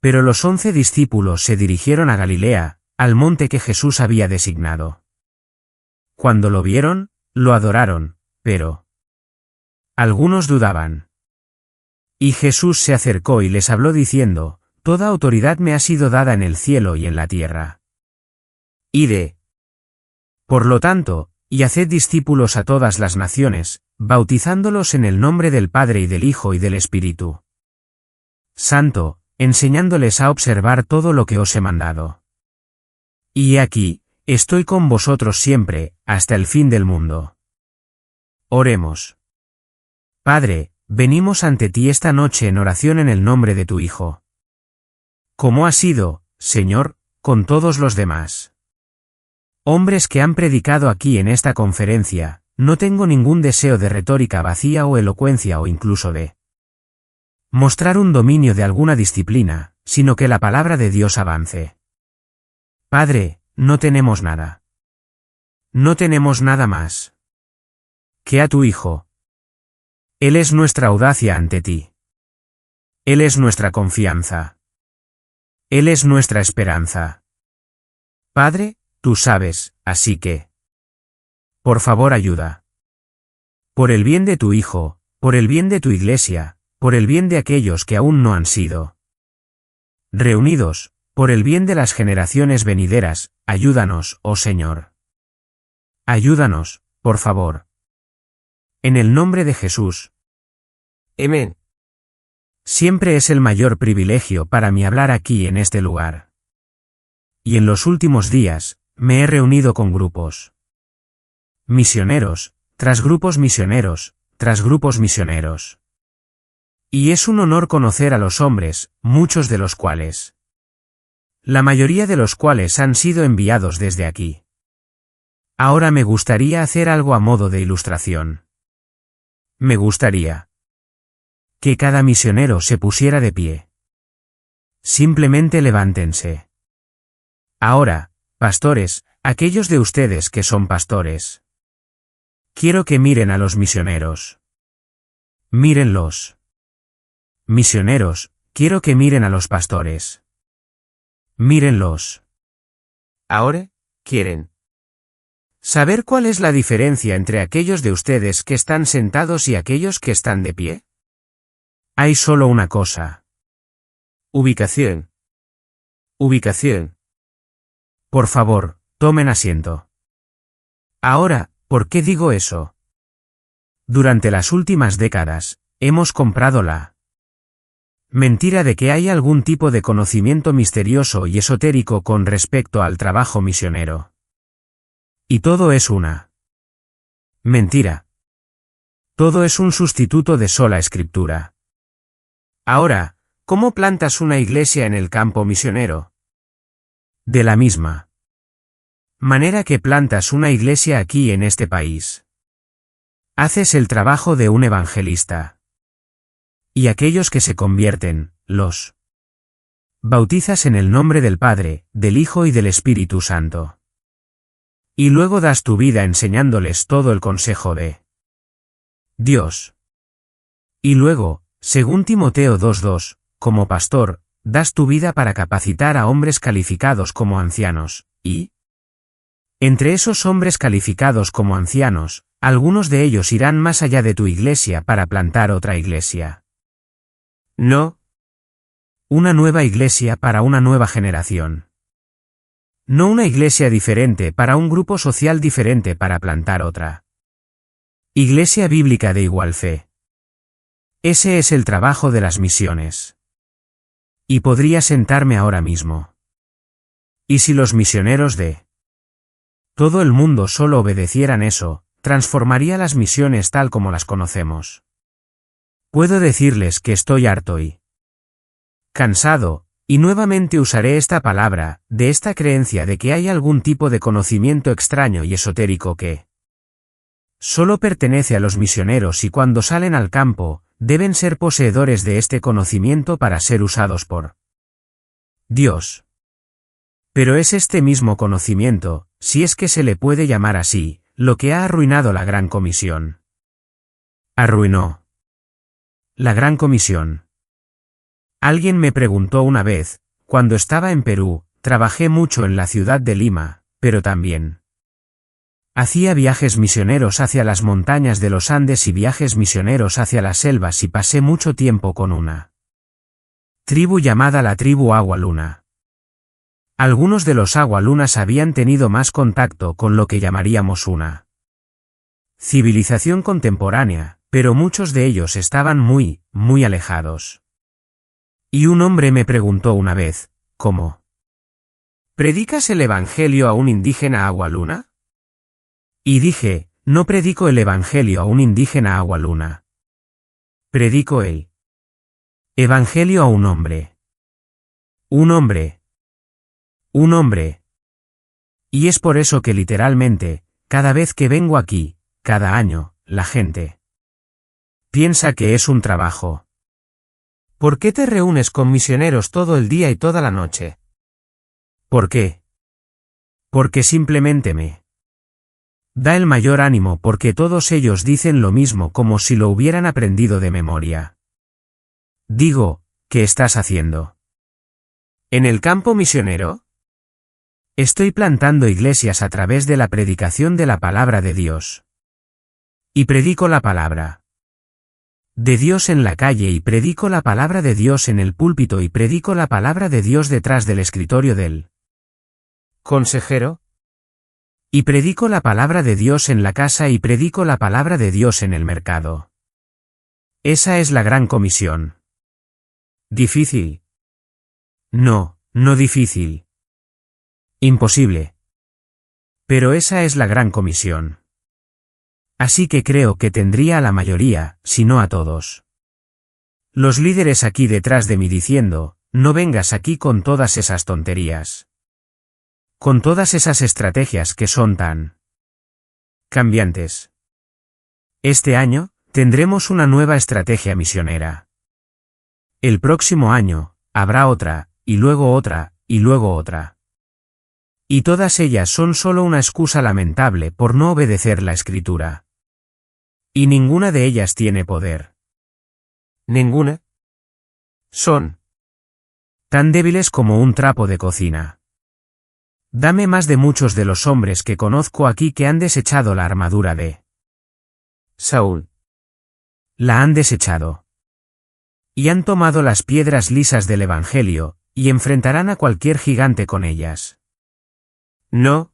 Pero los 11 discípulos se dirigieron a Galilea, al monte que Jesús había designado. Cuando lo vieron, lo adoraron, pero algunos dudaban. Y Jesús se acercó y les habló diciendo: Toda autoridad me ha sido dada en el cielo y en la tierra. Id, por lo tanto, y haced discípulos a todas las naciones, bautizándolos en el nombre del Padre y del Hijo y del Espíritu Santo, enseñándoles a observar todo lo que os he mandado. Y he aquí, estoy con vosotros siempre, hasta el fin del mundo. Oremos. Padre, venimos ante ti esta noche en oración en el nombre de tu Hijo. Como ha sido, Señor, con todos los demás hombres que han predicado aquí en esta conferencia, no tengo ningún deseo de retórica vacía o elocuencia o incluso de mostrar un dominio de alguna disciplina, sino que la palabra de Dios avance. Padre, no tenemos nada. No tenemos nada más que a tu Hijo. Él es nuestra audacia ante ti. Él es nuestra confianza. Él es nuestra esperanza. Padre, tú sabes, así que por favor ayuda. Por el bien de tu Hijo, por el bien de tu Iglesia, por el bien de aquellos que aún no han sido reunidos, por el bien de las generaciones venideras, ayúdanos, oh Señor. Ayúdanos, por favor. En el nombre de Jesús. Amén. Siempre es el mayor privilegio para mí hablar aquí en este lugar. Y en los últimos días, me he reunido con grupos misioneros, tras grupos misioneros, tras grupos misioneros. Y es un honor conocer a los hombres, muchos de los cuales, la mayoría de los cuales han sido enviados desde aquí. Ahora me gustaría hacer algo a modo de ilustración. Me gustaría que cada misionero se pusiera de pie. Simplemente levántense. Ahora, pastores, aquellos de ustedes que son pastores, quiero que miren a los misioneros. Mírenlos. Misioneros, quiero que miren a los pastores. Mírenlos. Ahora, quieren saber cuál es la diferencia entre aquellos de ustedes que están sentados y aquellos que están de pie. Hay solo una cosa. Ubicación. Ubicación. Por favor, tomen asiento. Ahora, ¿por qué digo eso? Durante las últimas décadas, hemos comprado la mentira de que hay algún tipo de conocimiento misterioso y esotérico con respecto al trabajo misionero. Y todo es una mentira. Todo es un sustituto de sola escritura. Ahora, ¿cómo plantas una iglesia en el campo misionero? De la misma manera que plantas una iglesia aquí en este país. Haces el trabajo de un evangelista. Y aquellos que se convierten, los bautizas en el nombre del Padre, del Hijo y del Espíritu Santo. Y luego das tu vida enseñándoles todo el consejo de Dios. Y luego, según Timoteo 2:2, como pastor, das tu vida para capacitar a hombres calificados como ancianos, y entre esos hombres calificados como ancianos, algunos de ellos irán más allá de tu iglesia para plantar otra iglesia. No. Una nueva iglesia para una nueva generación. No una iglesia diferente para un grupo social diferente para plantar otra iglesia bíblica de igual fe. Ese es el trabajo de las misiones. Y podría sentarme ahora mismo. ¿Y si los misioneros de todo el mundo solo obedecieran eso, transformaría las misiones tal como las conocemos? Puedo decirles que estoy harto y cansado, y nuevamente usaré esta palabra, de esta creencia de que hay algún tipo de conocimiento extraño y esotérico que solo pertenece a los misioneros y cuando salen al campo, deben ser poseedores de este conocimiento para ser usados por Dios. Pero es este mismo conocimiento, si es que se le puede llamar así, lo que ha arruinado la Gran Comisión. Arruinó la Gran Comisión. Alguien me preguntó una vez, cuando estaba en Perú, trabajé mucho en la ciudad de Lima, pero también hacía viajes misioneros hacia las montañas de los Andes y viajes misioneros hacia las selvas y pasé mucho tiempo con una tribu llamada la tribu Agualuna. Algunos de los Agualunas habían tenido más contacto con lo que llamaríamos una civilización contemporánea, pero muchos de ellos estaban muy, muy alejados. Y un hombre me preguntó una vez, ¿cómo predicas el evangelio a un indígena Agualuna? Y dije, no predico el evangelio a un indígena Agualuna. Predico el evangelio a un hombre. Un hombre. Un hombre. Y es por eso que literalmente, cada vez que vengo aquí, cada año, la gente piensa que es un trabajo. ¿Por qué te reúnes con misioneros todo el día y toda la noche? ¿Por qué? Porque simplemente me da el mayor ánimo porque todos ellos dicen lo mismo como si lo hubieran aprendido de memoria. Digo, ¿qué estás haciendo? ¿En el campo misionero? Estoy plantando iglesias a través de la predicación de la palabra de Dios. Y predico la palabra de Dios en la calle y predico la palabra de Dios en el púlpito y predico la palabra de Dios detrás del escritorio del consejero. Y predico la palabra de Dios en la casa y predico la palabra de Dios en el mercado. Esa es la gran comisión. ¿Difícil? No, no difícil. Imposible. Pero esa es la gran comisión. Así que creo que tendría a la mayoría, si no a todos los líderes aquí detrás de mí diciendo, no vengas aquí con todas esas tonterías. Con todas esas estrategias que son tan cambiantes. Este año, tendremos una nueva estrategia misionera. El próximo año, habrá otra, y luego otra, y luego otra. Y todas ellas son solo una excusa lamentable por no obedecer la Escritura. Y ninguna de ellas tiene poder. ¿Ninguna? Son tan débiles como un trapo de cocina. Dame más de muchos de los hombres que conozco aquí que han desechado la armadura de Saúl. La han desechado. Y han tomado las piedras lisas del Evangelio, y enfrentarán a cualquier gigante con ellas. No.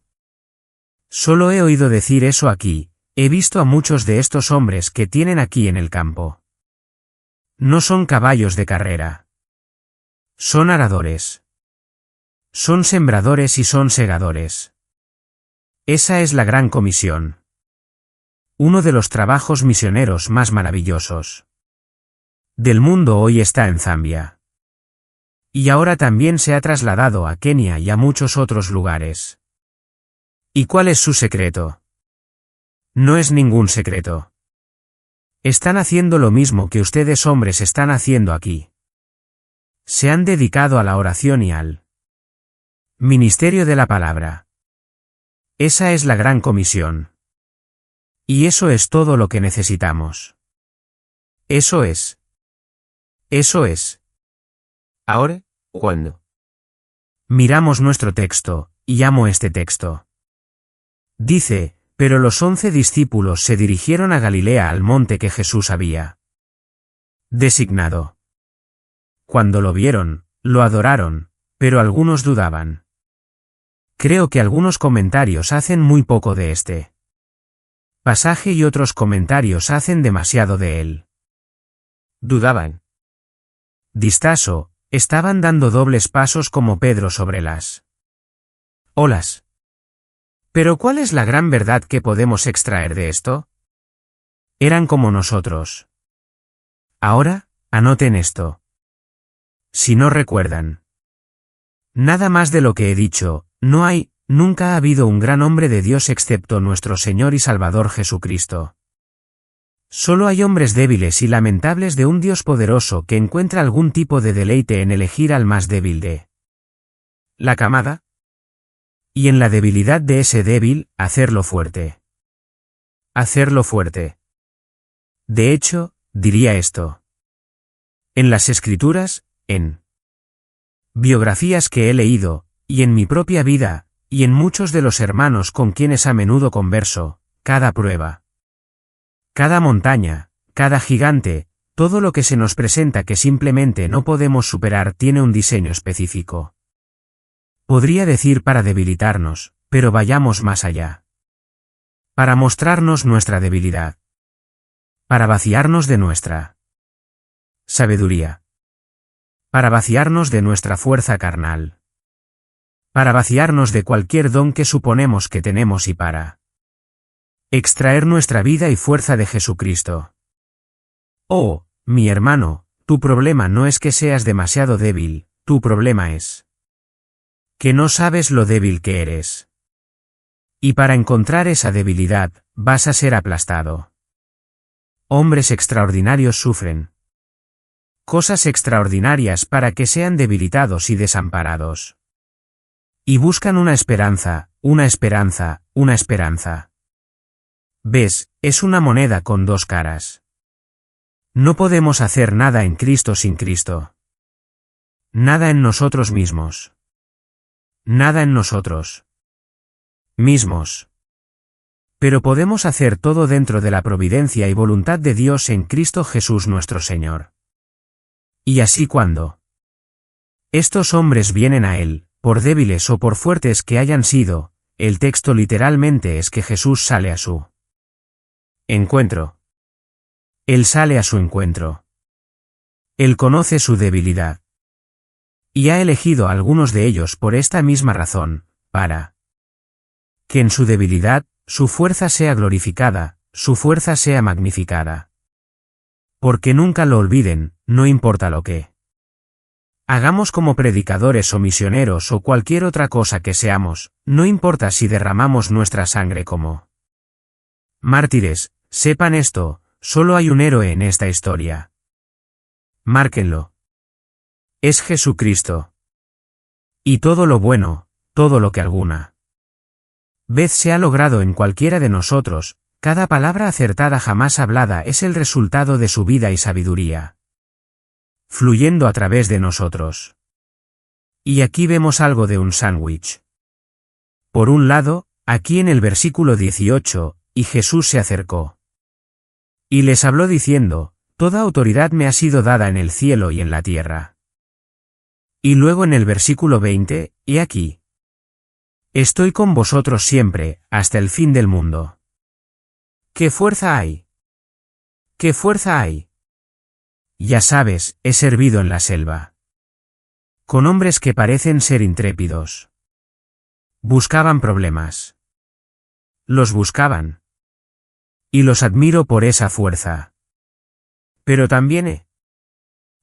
Solo he oído decir eso aquí, he visto a muchos de estos hombres que tienen aquí en el campo. No son caballos de carrera. Son aradores. Son sembradores y son segadores. Esa es la gran comisión. Uno de los trabajos misioneros más maravillosos del mundo hoy está en Zambia. Y ahora también se ha trasladado a Kenia y a muchos otros lugares. ¿Y cuál es su secreto? No es ningún secreto. Están haciendo lo mismo que ustedes hombres están haciendo aquí. Se han dedicado a la oración y al ministerio de la palabra. Esa es la gran comisión. Y eso es todo lo que necesitamos. Eso es. Eso es. ¿Ahora? ¿Cuándo? Miramos nuestro texto, y amo este texto. Dice, pero los 11 discípulos se dirigieron a Galilea al monte que Jesús había designado. Cuando lo vieron, lo adoraron, pero algunos dudaban. Creo que algunos comentarios hacen muy poco de este pasaje y otros comentarios hacen demasiado de él. Dudaban. Distaso, estaban dando dobles pasos como Pedro sobre las olas. Pero ¿cuál es la gran verdad que podemos extraer de esto? Eran como nosotros. Ahora, anoten esto. Si no recuerdan nada más de lo que he dicho, nunca ha habido un gran hombre de Dios excepto nuestro Señor y Salvador Jesucristo. Solo hay hombres débiles y lamentables de un Dios poderoso que encuentra algún tipo de deleite en elegir al más débil de la camada. Y en la debilidad de ese débil, hacerlo fuerte. Hacerlo fuerte. De hecho, diría esto. En las Escrituras, en biografías que he leído, y en mi propia vida, y en muchos de los hermanos con quienes a menudo converso, cada prueba, cada montaña, cada gigante, todo lo que se nos presenta que simplemente no podemos superar tiene un diseño específico. Podría decir para debilitarnos, pero vayamos más allá. Para mostrarnos nuestra debilidad. Para vaciarnos de nuestra sabiduría. Para vaciarnos de nuestra fuerza carnal. Para vaciarnos de cualquier don que suponemos que tenemos y para extraer nuestra vida y fuerza de Jesucristo. Oh, mi hermano, tu problema no es que seas demasiado débil, tu problema es que no sabes lo débil que eres. Y para encontrar esa debilidad, vas a ser aplastado. Hombres extraordinarios sufren cosas extraordinarias para que sean debilitados y desamparados. Y buscan una esperanza, una esperanza, una esperanza. ¿Ves? Es una moneda con dos caras. No podemos hacer nada en Cristo sin Cristo. Nada en nosotros mismos. Nada en nosotros mismos. Pero podemos hacer todo dentro de la providencia y voluntad de Dios en Cristo Jesús nuestro Señor. Y así cuando estos hombres vienen a Él, por débiles o por fuertes que hayan sido, el texto literalmente es que Jesús sale a su encuentro. Él sale a su encuentro. Él conoce su debilidad. Y ha elegido a algunos de ellos por esta misma razón, para que en su debilidad, su fuerza sea glorificada, su fuerza sea magnificada. Porque nunca lo olviden, no importa lo que hagamos como predicadores o misioneros o cualquier otra cosa que seamos, no importa si derramamos nuestra sangre como mártires, sepan esto, solo hay un héroe en esta historia. Márquenlo. Es Jesucristo. Y todo lo bueno, todo lo que alguna vez se ha logrado en cualquiera de nosotros, cada palabra acertada jamás hablada es el resultado de su vida y sabiduría, fluyendo a través de nosotros. Y aquí vemos algo de un sándwich. Por un lado, aquí en el versículo 18, y Jesús se acercó. Y les habló diciendo, toda autoridad me ha sido dada en el cielo y en la tierra. Y luego en el versículo 20, y aquí. Estoy con vosotros siempre, hasta el fin del mundo. ¿Qué fuerza hay? ¿Qué fuerza hay? Ya sabes, he servido en la selva. Con hombres que parecen ser intrépidos. Buscaban problemas. Los buscaban. Y los admiro por esa fuerza. Pero también he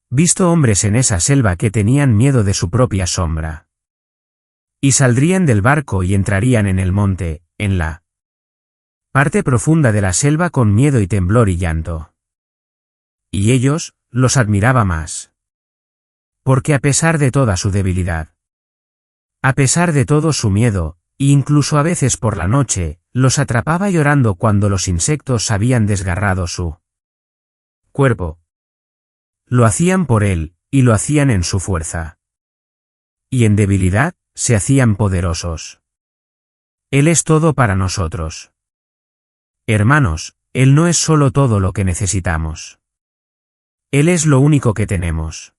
visto hombres en esa selva que tenían miedo de su propia sombra. Y saldrían del barco y entrarían en el monte, en la parte profunda de la selva con miedo y temblor y llanto. Y ellos, los admiraba más. Porque a pesar de toda su debilidad, a pesar de todo su miedo, e incluso a veces por la noche, los atrapaba llorando cuando los insectos habían desgarrado su cuerpo. Lo hacían por él, y lo hacían en su fuerza. Y en debilidad, se hacían poderosos. Él es todo para nosotros. Hermanos, Él no es solo todo lo que necesitamos. Él es lo único que tenemos.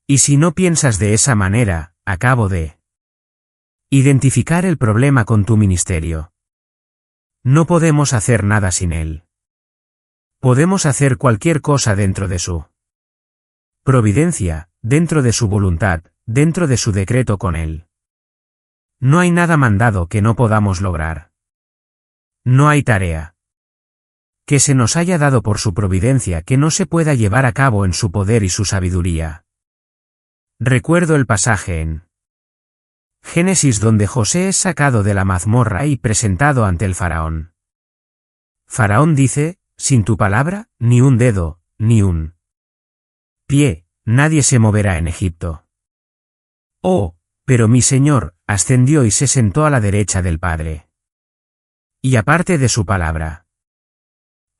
Y si no piensas de esa manera, acabo de identificar el problema con tu ministerio. No podemos hacer nada sin Él. Podemos hacer cualquier cosa dentro de su providencia, dentro de su voluntad, dentro de su decreto con Él. No hay nada mandado que no podamos lograr. No hay tarea que se nos haya dado por su providencia que no se pueda llevar a cabo en su poder y su sabiduría. Recuerdo el pasaje en Génesis donde José es sacado de la mazmorra y presentado ante el faraón. Faraón dice, sin tu palabra, ni un dedo, ni un pie, nadie se moverá en Egipto. Oh, pero mi Señor, ascendió y se sentó a la derecha del Padre. Y aparte de su palabra,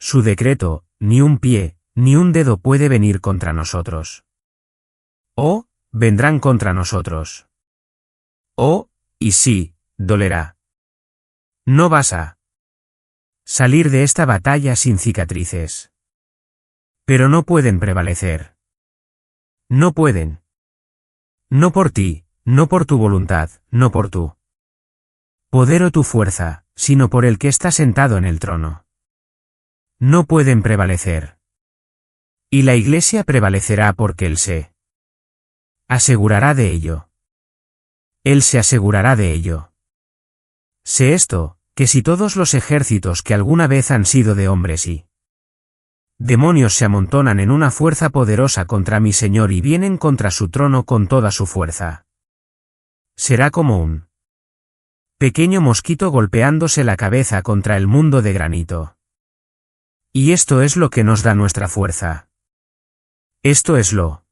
su decreto, ni un pie, ni un dedo puede venir contra nosotros. Oh, vendrán contra nosotros. Oh, y sí, dolerá. No vas a salir de esta batalla sin cicatrices. Pero no pueden prevalecer. No pueden. No por ti, no por tu voluntad, no por tu poder o tu fuerza, sino por el que está sentado en el trono. No pueden prevalecer. Y la Iglesia prevalecerá porque Él se asegurará de ello. Él se asegurará de ello. Sé esto, que si todos los ejércitos que alguna vez han sido de hombres y demonios se amontonan en una fuerza poderosa contra mi Señor y vienen contra su trono con toda su fuerza, será como un pequeño mosquito golpeándose la cabeza contra el mundo de granito. Y esto es lo que nos da nuestra fuerza. Esto es lo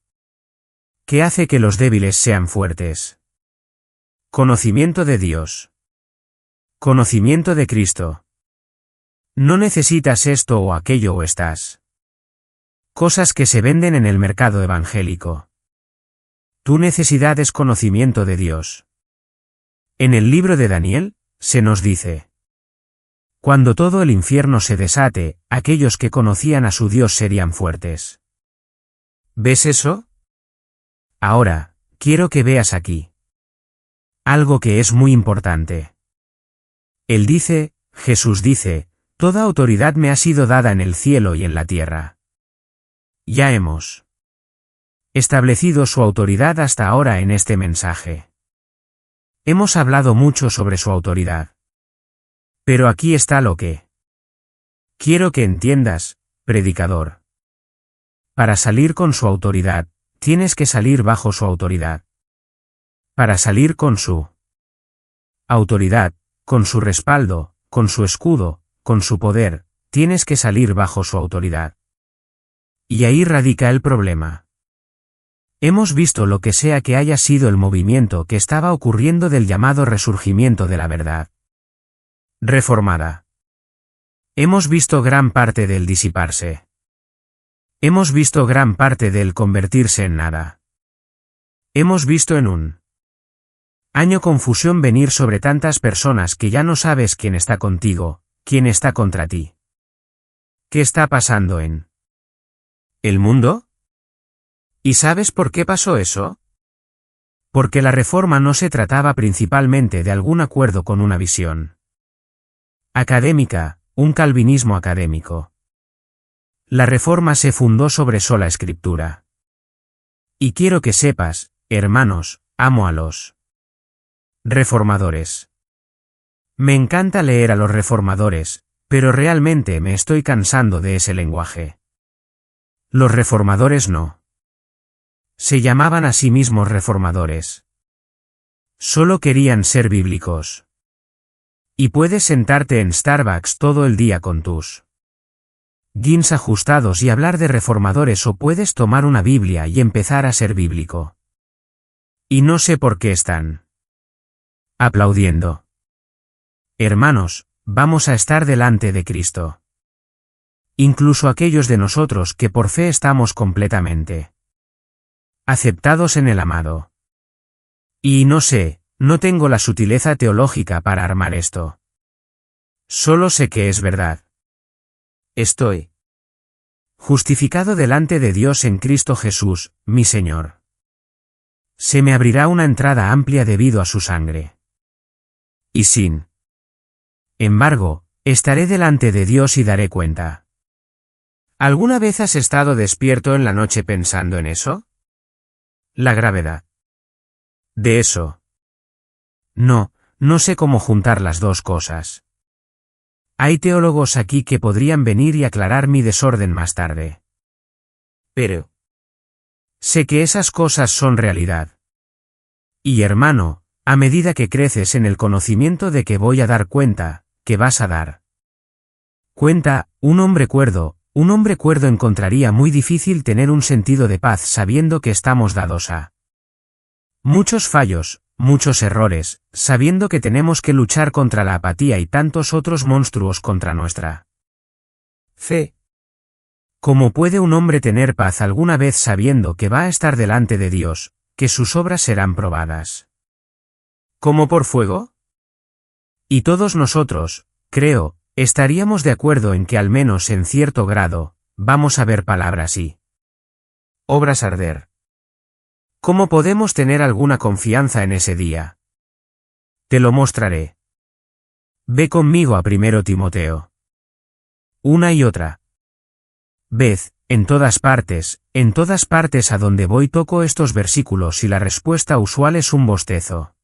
que hace que los débiles sean fuertes. Conocimiento de Dios. Conocimiento de Cristo. No necesitas esto o aquello o estas cosas que se venden en el mercado evangélico. Tu necesidad es conocimiento de Dios. En el libro de Daniel, se nos dice: cuando todo el infierno se desate, aquellos que conocían a su Dios serían fuertes. ¿Ves eso? Ahora, quiero que veas aquí algo que es muy importante. Él dice, Jesús dice, toda autoridad me ha sido dada en el cielo y en la tierra. Ya hemos establecido su autoridad hasta ahora en este mensaje. Hemos hablado mucho sobre su autoridad. Pero aquí está lo que quiero que entiendas, predicador. Para salir con su autoridad, tienes que salir bajo su autoridad. Para salir con su autoridad, con su respaldo, con su escudo, con su poder, tienes que salir bajo su autoridad. Y ahí radica el problema. Hemos visto lo que sea que haya sido el movimiento que estaba ocurriendo del llamado resurgimiento de la verdad reformada. Hemos visto gran parte del disiparse. Hemos visto gran parte del convertirse en nada. Hemos visto en un año confusión venir sobre tantas personas que ya no sabes quién está contigo, quién está contra ti. ¿Qué está pasando en el mundo? ¿Y sabes por qué pasó eso? Porque la reforma no se trataba principalmente de algún acuerdo con una visión académica, un calvinismo académico. La reforma se fundó sobre sola escritura. Y quiero que sepas, hermanos, amo a los reformadores. Me encanta leer a los reformadores, pero realmente me estoy cansando de ese lenguaje. Los reformadores no se llamaban a sí mismos reformadores. Solo querían ser bíblicos. Y puedes sentarte en Starbucks todo el día con tus jeans ajustados y hablar de reformadores, o puedes tomar una Biblia y empezar a ser bíblico. Y no sé por qué están aplaudiendo. Hermanos, vamos a estar delante de Cristo. Incluso aquellos de nosotros que por fe estamos completamente aceptados en el amado. Y no sé, no tengo la sutileza teológica para armar esto. Solo sé que es verdad. Estoy justificado delante de Dios en Cristo Jesús, mi Señor. Se me abrirá una entrada amplia debido a su sangre. Y sin embargo, estaré delante de Dios y daré cuenta. ¿Alguna vez has estado despierto en la noche pensando en eso? La gravedad de eso. No sé cómo juntar las dos cosas. Hay teólogos aquí que podrían venir y aclarar mi desorden más tarde. Pero sé que esas cosas son realidad. Y hermano, a medida que creces en el conocimiento de que voy a dar cuenta, que vas a dar cuenta, un hombre cuerdo encontraría muy difícil tener un sentido de paz sabiendo que estamos dados a muchos fallos, muchos errores, sabiendo que tenemos que luchar contra la apatía y tantos otros monstruos contra nuestra fe. ¿Cómo puede un hombre tener paz alguna vez sabiendo que va a estar delante de Dios, que sus obras serán probadas? ¿Como por fuego? Y todos nosotros, creo, estaríamos de acuerdo en que al menos en cierto grado, vamos a ver palabras y obras arder. ¿Cómo podemos tener alguna confianza en ese día? Te lo mostraré. Ve conmigo a 1 Timoteo. Una y otra. Ved, en todas partes a donde voy toco estos versículos y la respuesta usual es un bostezo.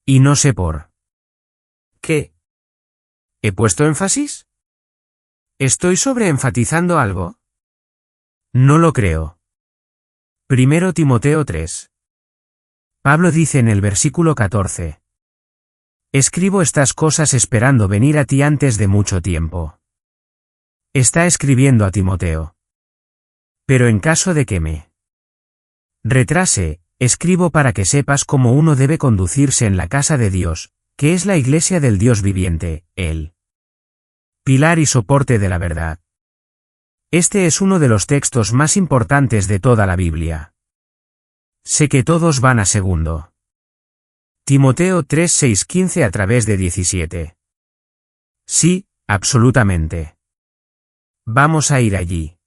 Y no sé por qué. ¿He puesto énfasis? ¿Estoy sobreenfatizando algo? No lo creo. 1 Timoteo 3. Pablo dice en el versículo 14. Escribo estas cosas esperando venir a ti antes de mucho tiempo. Está escribiendo a Timoteo. Pero en caso de que me retrase, escribo para que sepas cómo uno debe conducirse en la casa de Dios, que es la iglesia del Dios viviente, el pilar y soporte de la verdad. Este es uno de los textos más importantes de toda la Biblia. Sé que todos van a 2 Timoteo 3, 6, 15 a través de 17. Sí, absolutamente. Vamos a ir allí.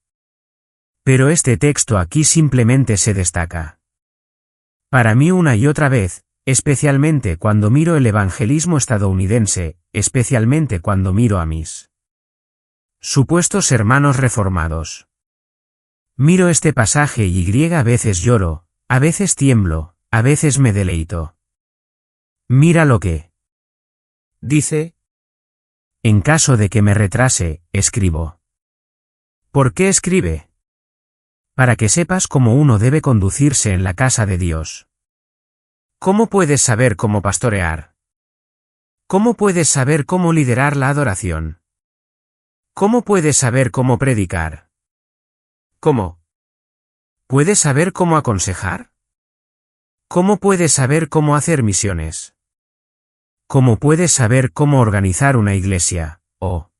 Pero este texto aquí simplemente se destaca. Para mí una y otra vez, especialmente cuando miro el evangelismo estadounidense, especialmente cuando miro a mis supuestos hermanos reformados. Miro este pasaje y a veces lloro, a veces tiemblo, a veces me deleito. Mira lo que dice. En caso de que me retrase, escribo. ¿Por qué escribe? Para que sepas cómo uno debe conducirse en la casa de Dios. ¿Cómo puedes saber cómo pastorear? ¿Cómo puedes saber cómo liderar la adoración? ¿Cómo puedes saber cómo predicar? ¿Cómo? ¿Puedes saber cómo aconsejar? ¿Cómo puedes saber cómo hacer misiones? ¿Cómo puedes saber cómo organizar una iglesia, o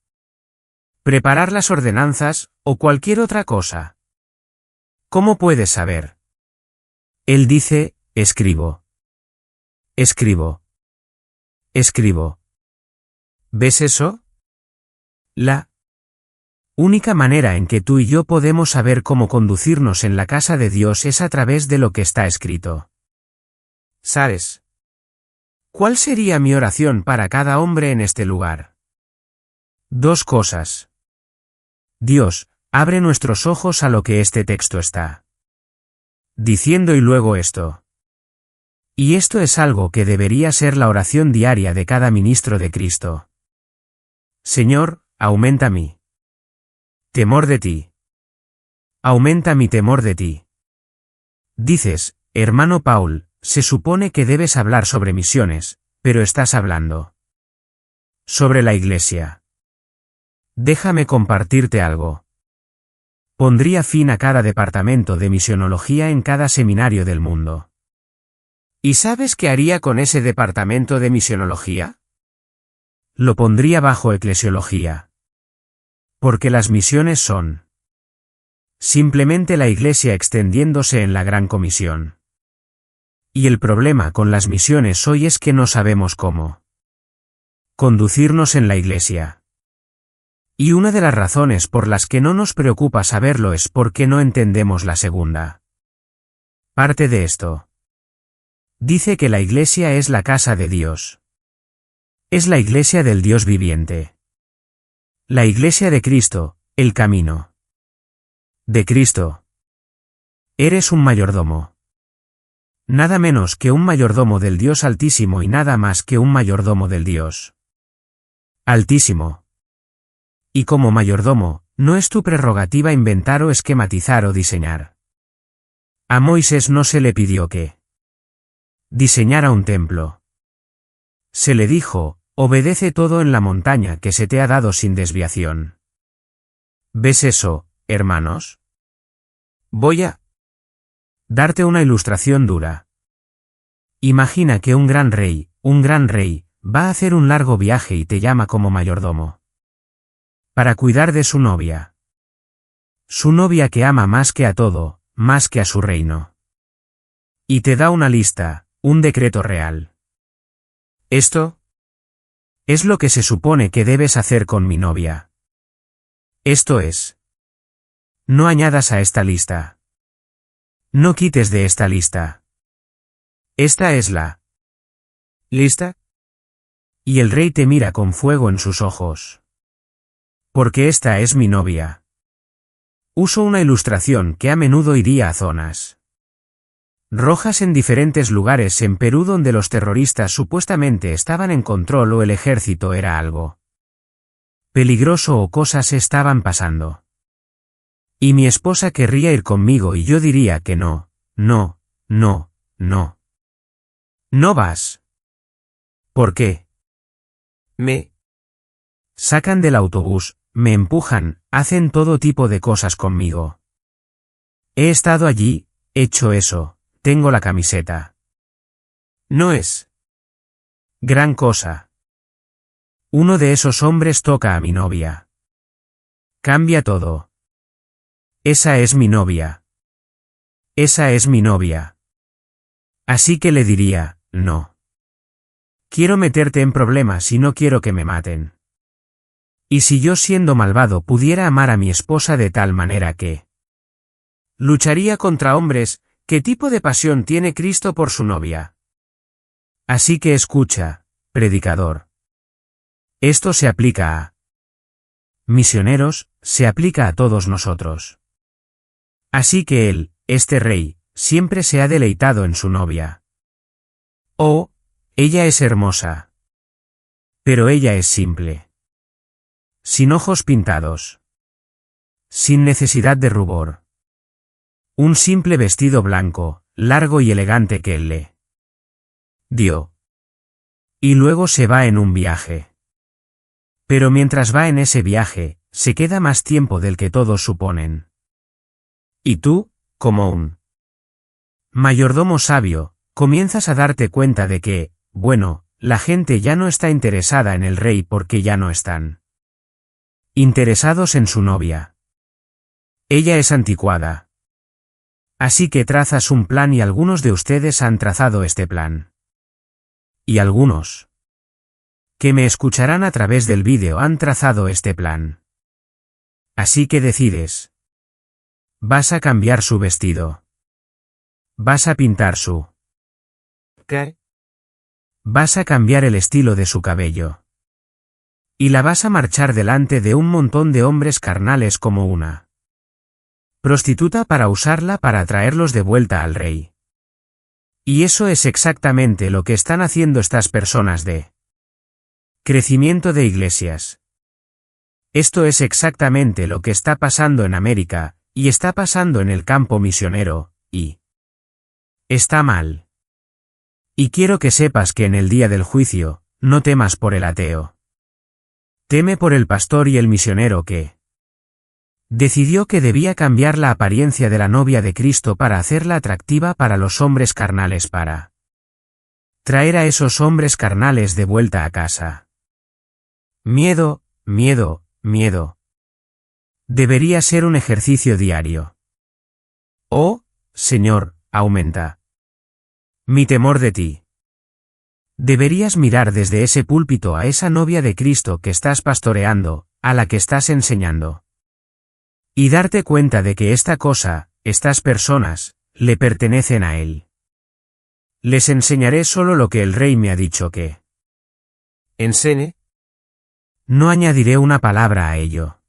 preparar las ordenanzas, o cualquier otra cosa? ¿Cómo puedes saber? Él dice, escribo. Escribo. Escribo. ¿Ves eso? La única manera en que tú y yo podemos saber cómo conducirnos en la casa de Dios es a través de lo que está escrito. ¿Sabes? ¿Cuál sería mi oración para cada hombre en este lugar? 2 cosas. Dios, abre nuestros ojos a lo que este texto está diciendo y luego esto. Y esto es algo que debería ser la oración diaria de cada ministro de Cristo. Señor, aumenta mi temor de ti. Aumenta mi temor de ti. Dices, hermano Paul, se supone que debes hablar sobre misiones, pero estás hablando sobre la iglesia. Déjame compartirte algo. Pondría fin a cada departamento de misionología en cada seminario del mundo. ¿Y sabes qué haría con ese departamento de misionología? Lo pondría bajo eclesiología. Porque las misiones son simplemente la iglesia extendiéndose en la gran comisión. Y el problema con las misiones hoy es que no sabemos cómo conducirnos en la iglesia. Y una de las razones por las que no nos preocupa saberlo es porque no entendemos la segunda parte de esto. Dice que la iglesia es la casa de Dios. Es la iglesia del Dios viviente. La iglesia de Cristo, el camino de Cristo. Eres un mayordomo. Nada menos que un mayordomo del Dios Altísimo y nada más que un mayordomo del Dios Altísimo. Y como mayordomo, no es tu prerrogativa inventar o esquematizar o diseñar. A Moisés no se le pidió que diseñara un templo. Se le dijo, obedece todo en la montaña que se te ha dado sin desviación. ¿Ves eso, hermanos? Voy a darte una ilustración dura. Imagina que un gran rey, va a hacer un largo viaje y te llama como mayordomo para cuidar de su novia. su novia que ama más que a todo, más que a su reino. Y te da una lista, un decreto real. Esto es lo que se supone que debes hacer con mi novia. Esto es. No añadas a esta lista. No quites de esta lista. Esta es la lista. Y el rey te mira con fuego en sus ojos. Porque esta es mi novia. Uso una ilustración que a menudo iría a zonas rojas en diferentes lugares en Perú donde los terroristas supuestamente estaban en control o el ejército era algo peligroso o cosas estaban pasando. Y mi esposa querría ir conmigo y yo diría que no, no, no, no. No vas. ¿Por qué? Me sacan del autobús, me empujan, hacen todo tipo de cosas conmigo. He estado allí, hecho eso, tengo la camiseta. No es gran cosa. Uno de esos hombres toca a mi novia. Cambia todo. Esa es mi novia. Esa es mi novia. Así que le diría, no. Quiero meterte en problemas y no quiero que me maten. Y si yo siendo malvado pudiera amar a mi esposa de tal manera que lucharía contra hombres, ¿qué tipo de pasión tiene Cristo por su novia? Así que escucha, predicador. Esto se aplica a misioneros, se aplica a todos nosotros. Así que él, este rey, siempre se ha deleitado en su novia. Oh, ella es hermosa. Pero ella es simple. Sin ojos pintados. Sin necesidad de rubor. Un simple vestido blanco, largo y elegante que él le dio. Y luego se va en un viaje. Pero mientras va en ese viaje, se queda más tiempo del que todos suponen. Y tú, como un mayordomo sabio, comienzas a darte cuenta de que, bueno, la gente ya no está interesada en el rey porque ya no están interesados en su novia. Ella es anticuada. Así que trazas un plan y algunos de ustedes han trazado este plan. Y algunos que me escucharán a través del vídeo han trazado este plan. Así que decides. Vas a cambiar su vestido. Vas a pintar su ¿qué? Vas a cambiar el estilo de su cabello. Y la vas a marchar delante de un montón de hombres carnales como una prostituta para usarla para atraerlos de vuelta al rey. Y eso es exactamente lo que están haciendo estas personas de crecimiento de iglesias. Esto es exactamente lo que está pasando en América, y está pasando en el campo misionero, y está mal. Y quiero que sepas que en el día del juicio, no temas por el ateo. Teme por el pastor y el misionero que decidió que debía cambiar la apariencia de la novia de Cristo para hacerla atractiva para los hombres carnales para traer a esos hombres carnales de vuelta a casa. Miedo, miedo, miedo. Debería ser un ejercicio diario. Oh, Señor, aumenta mi temor de ti. Deberías mirar desde ese púlpito a esa novia de Cristo que estás pastoreando, a la que estás enseñando. Y darte cuenta de que esta cosa, estas personas, le pertenecen a Él. Les enseñaré solo lo que el rey me ha dicho que enseñe. No añadiré una palabra a ello.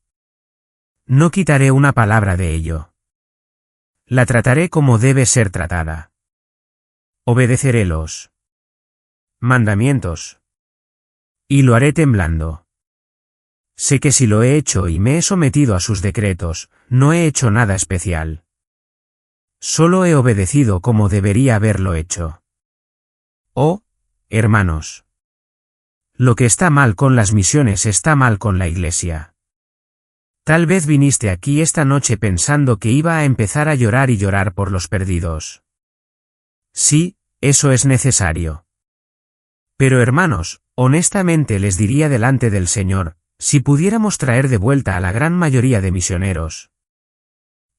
No quitaré una palabra de ello. La trataré como debe ser tratada. Obedeceré los mandamientos. Y lo haré temblando. Sé que si lo he hecho y me he sometido a sus decretos, no he hecho nada especial. Solo he obedecido como debería haberlo hecho. Oh, hermanos. Lo que está mal con las misiones está mal con la iglesia. Tal vez viniste aquí esta noche pensando que iba a empezar a llorar y llorar por los perdidos. Sí, eso es necesario. Pero hermanos, honestamente les diría delante del Señor, si pudiéramos traer de vuelta a la gran mayoría de misioneros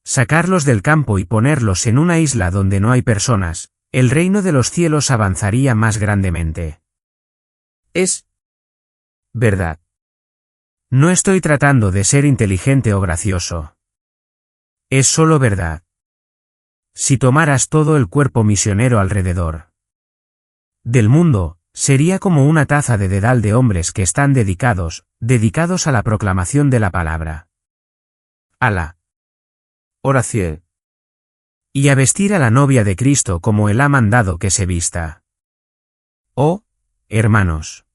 sacarlos del campo y ponerlos en una isla donde no hay personas, el reino de los cielos avanzaría más grandemente. Es verdad. No estoy tratando de ser inteligente o gracioso. Es solo verdad. Si tomaras todo el cuerpo misionero alrededor del mundo, sería como una taza de dedal de hombres que están dedicados a la proclamación de la palabra, a la oración y a vestir a la novia de Cristo como Él ha mandado que se vista. Oh, hermanos,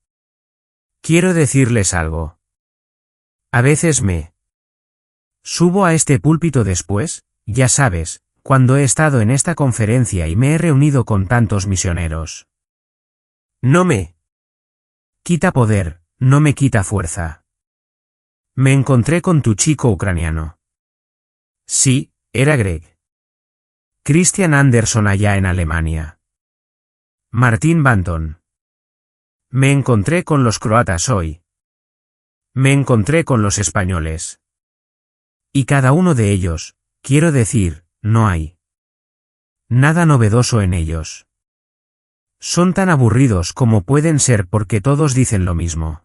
quiero decirles algo. A veces me subo a este púlpito después, ya sabes, cuando he estado en esta conferencia y me he reunido con tantos misioneros. No me quita poder, no me quita fuerza. Me encontré con tu chico ucraniano. Sí, era Greg. Christian Anderson allá en Alemania. Martín Banton. Me encontré con los croatas hoy. Me encontré con los españoles. Y cada uno de ellos, quiero decir, no hay nada novedoso en ellos. Son tan aburridos como pueden ser porque todos dicen lo mismo.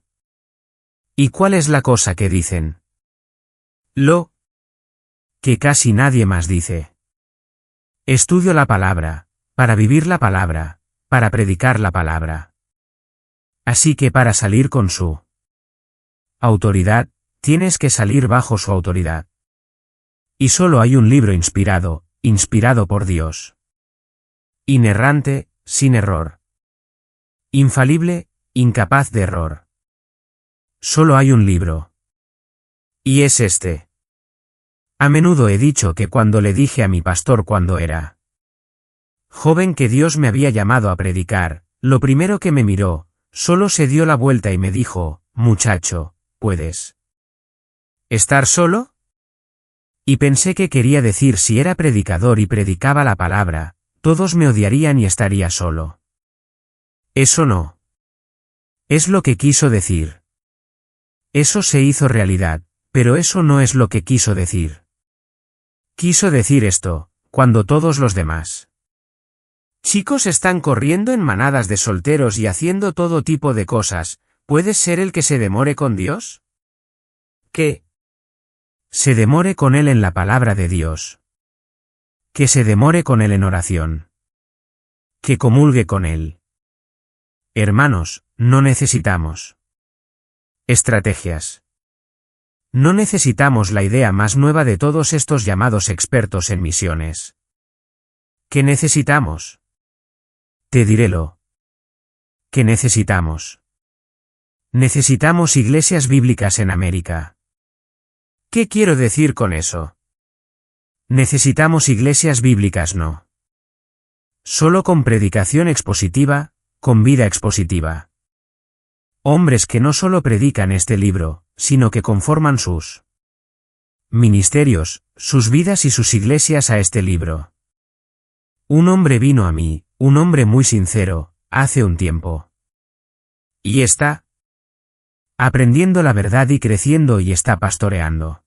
¿Y cuál es la cosa que dicen? Lo que casi nadie más dice. Estudio la palabra, para vivir la palabra, para predicar la palabra. Así que para salir con su autoridad, tienes que salir bajo su autoridad. Y solo hay un libro inspirado por Dios. Inerrante, sin error. Infalible, incapaz de error. Solo hay un libro. Y es este. A menudo he dicho que cuando le dije a mi pastor cuando era joven que Dios me había llamado a predicar, lo primero que me miró, solo se dio la vuelta y me dijo, muchacho, ¿puedes estar solo? Y pensé que quería decir si era predicador y predicaba la palabra, todos me odiarían y estaría solo. Eso no es lo que quiso decir. Eso se hizo realidad, pero eso no es lo que quiso decir. Quiso decir esto, cuando todos los demás chicos están corriendo en manadas de solteros y haciendo todo tipo de cosas, ¿puedes ser el que se demore con Dios? ¿Qué? Se demore con Él en la palabra de Dios. Que se demore con Él en oración. Que comulgue con Él. Hermanos, no necesitamos estrategias. No necesitamos la idea más nueva de todos estos llamados expertos en misiones. ¿Qué necesitamos? Te diré lo que necesitamos. Necesitamos iglesias bíblicas en América. ¿Qué quiero decir con eso? Necesitamos iglesias bíblicas no solo con predicación expositiva, con vida expositiva. Hombres que no solo predican este libro, sino que conforman sus ministerios, sus vidas y sus iglesias a este libro. Un hombre vino a mí, un hombre muy sincero, hace un tiempo. Y está aprendiendo la verdad y creciendo y está pastoreando.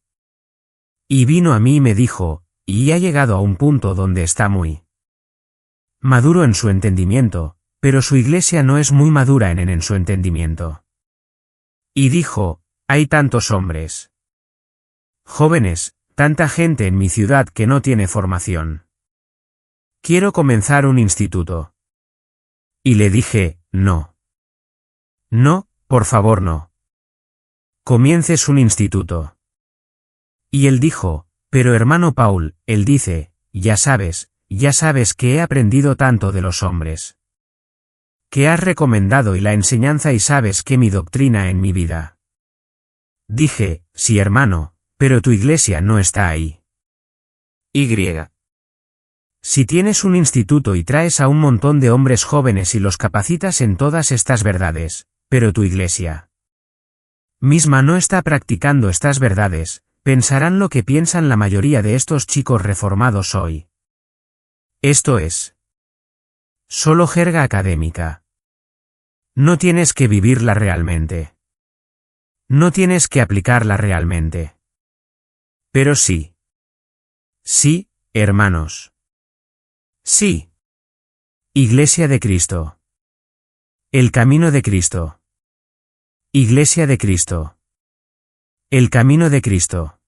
Y vino a mí y me dijo, y ha llegado a un punto donde está muy maduro en su entendimiento, pero su iglesia no es muy madura en su entendimiento. Y dijo, hay tantos hombres jóvenes, tanta gente en mi ciudad que no tiene formación. Quiero comenzar un instituto. Y le dije, no. No, por favor no. Comiences un instituto. Y él dijo, pero hermano Paul, él dice, ya sabes que he aprendido tanto de los hombres que has recomendado y la enseñanza y sabes que mi doctrina en mi vida. Dije, sí hermano, pero tu iglesia no está ahí. Y. Si tienes un instituto y traes a un montón de hombres jóvenes y los capacitas en todas estas verdades, pero tu iglesia misma no está practicando estas verdades, pensarán lo que piensan la mayoría de estos chicos reformados hoy. Esto es solo jerga académica. No tienes que vivirla realmente. No tienes que aplicarla realmente. Pero sí. Sí, hermanos. Sí. Iglesia de Cristo. El camino de Cristo. Iglesia de Cristo. El camino de Cristo.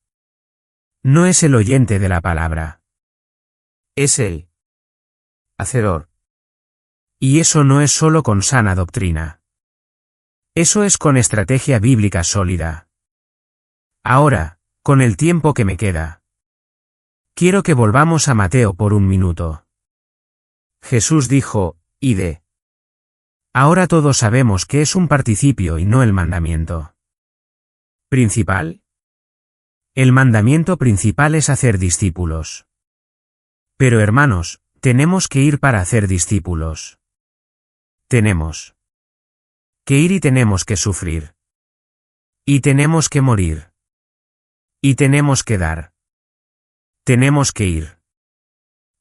No es el oyente de la palabra. Es el hacedor. Y eso no es solo con sana doctrina. Eso es con estrategia bíblica sólida. Ahora, con el tiempo que me queda, quiero que volvamos a Mateo por un minuto. Jesús dijo, ide. Ahora todos sabemos que es un participio y no el mandamiento principal. El mandamiento principal es hacer discípulos. Pero hermanos, tenemos que ir para hacer discípulos. Tenemos que ir y tenemos que sufrir. Y tenemos que morir. Y tenemos que dar. Tenemos que ir.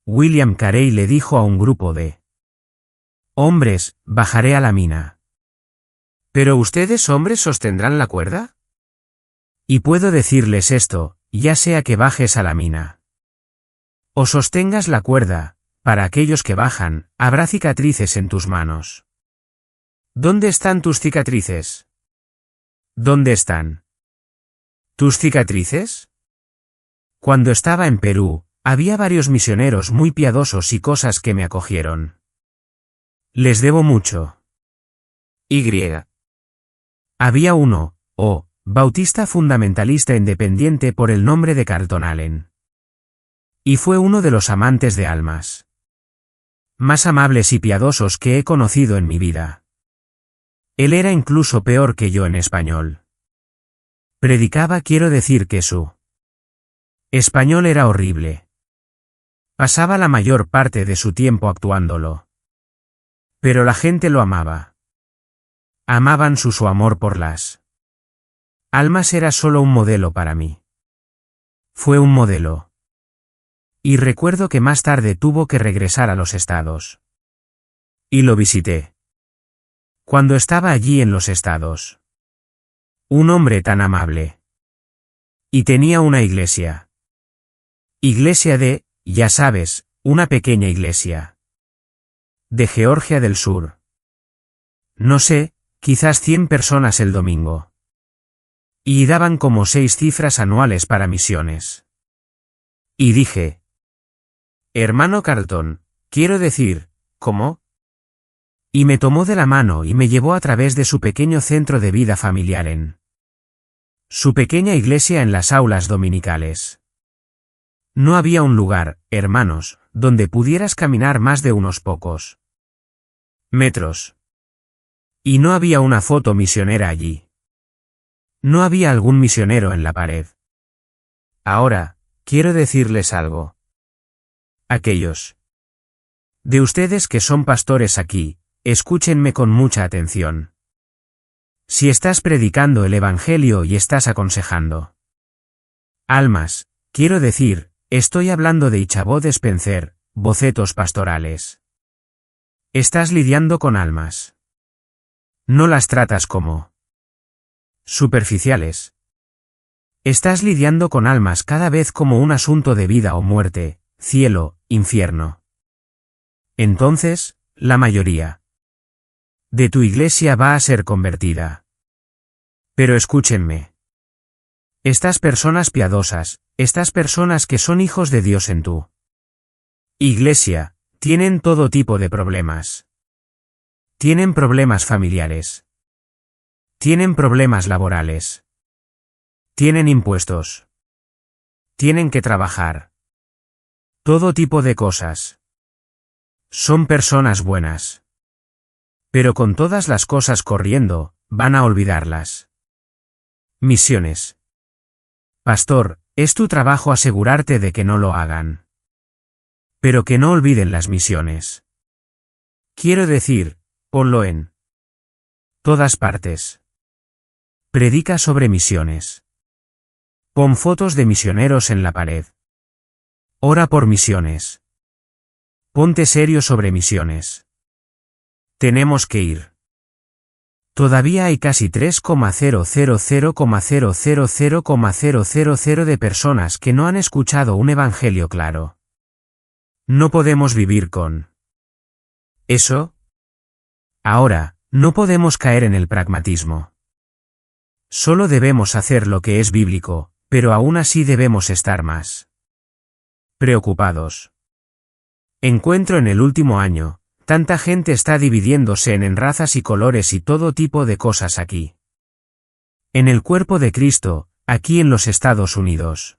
William Carey le dijo a un grupo de hombres, bajaré a la mina. ¿Pero ustedes hombres sostendrán la cuerda? Y puedo decirles esto, ya sea que bajes a la mina o sostengas la cuerda, para aquellos que bajan, habrá cicatrices en tus manos. ¿Dónde están tus cicatrices? ¿Dónde están tus cicatrices? Cuando estaba en Perú, había varios misioneros muy piadosos y cosas que me acogieron. Les debo mucho. Había uno, bautista fundamentalista independiente por el nombre de Carlton Allen. Y fue uno de los amantes de almas más amables y piadosos que he conocido en mi vida. Él era incluso peor que yo en español. Predicaba, quiero decir que su español era horrible. Pasaba la mayor parte de su tiempo actuándolo. Pero la gente lo amaba. Amaban su amor por las almas. Era solo un modelo para mí. Fue un modelo. Y recuerdo que más tarde tuvo que regresar a los Estados. Y lo visité. Cuando estaba allí en los Estados. Un hombre tan amable. Y tenía una iglesia. Iglesia de, ya sabes, una pequeña iglesia. De Georgia del Sur. No sé, quizás 100 personas el domingo. Y daban como 6 cifras anuales para misiones. Y dije, hermano Carlton, quiero decir, ¿cómo? Y me tomó de la mano y me llevó a través de su pequeño centro de vida familiar en su pequeña iglesia en las aulas dominicales. No había un lugar, hermanos, donde pudieras caminar más de unos pocos metros. Y no había una foto misionera allí. No había algún misionero en la pared. Ahora, quiero decirles algo. Aquellos de ustedes que son pastores aquí, escúchenme con mucha atención. Si estás predicando el Evangelio y estás aconsejando almas, quiero decir, estoy hablando de Ichabod Spencer, bocetos pastorales. Estás lidiando con almas. No las tratas como superficiales. Estás lidiando con almas cada vez como un asunto de vida o muerte, cielo, infierno. Entonces, la mayoría de tu iglesia va a ser convertida. Pero escúchenme. Estas personas piadosas, estas personas que son hijos de Dios en tu iglesia, tienen todo tipo de problemas. Tienen problemas familiares. Tienen problemas laborales. Tienen impuestos. Tienen que trabajar. Todo tipo de cosas. Son personas buenas. Pero con todas las cosas corriendo, van a olvidarlas. Misiones. Pastor, es tu trabajo asegurarte de que no lo hagan. Pero que no olviden las misiones. Quiero decir, ponlo en todas partes. Predica sobre misiones. Pon fotos de misioneros en la pared. Ora por misiones. Ponte serio sobre misiones. Tenemos que ir. Todavía hay casi 3,000,000,000 de personas que no han escuchado un evangelio claro. No podemos vivir con eso. Ahora, no podemos caer en el pragmatismo. Solo debemos hacer lo que es bíblico, pero aún así debemos estar más preocupados. Encuentro en el último año, tanta gente está dividiéndose en razas y colores y todo tipo de cosas aquí. En el cuerpo de Cristo, aquí en los Estados Unidos.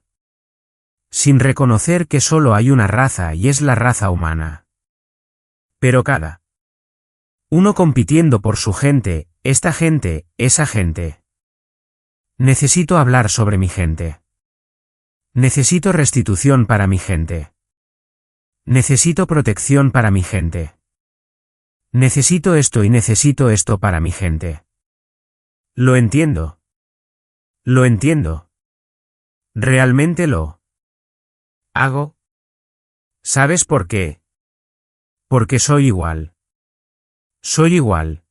Sin reconocer que solo hay una raza y es la raza humana. Pero cada uno compitiendo por su gente, esta gente, esa gente. Necesito hablar sobre mi gente. Necesito restitución para mi gente. Necesito protección para mi gente. Necesito esto y necesito esto para mi gente. Lo entiendo. Lo entiendo. Realmente lo hago. ¿Sabes por qué? Porque soy igual. Soy igual.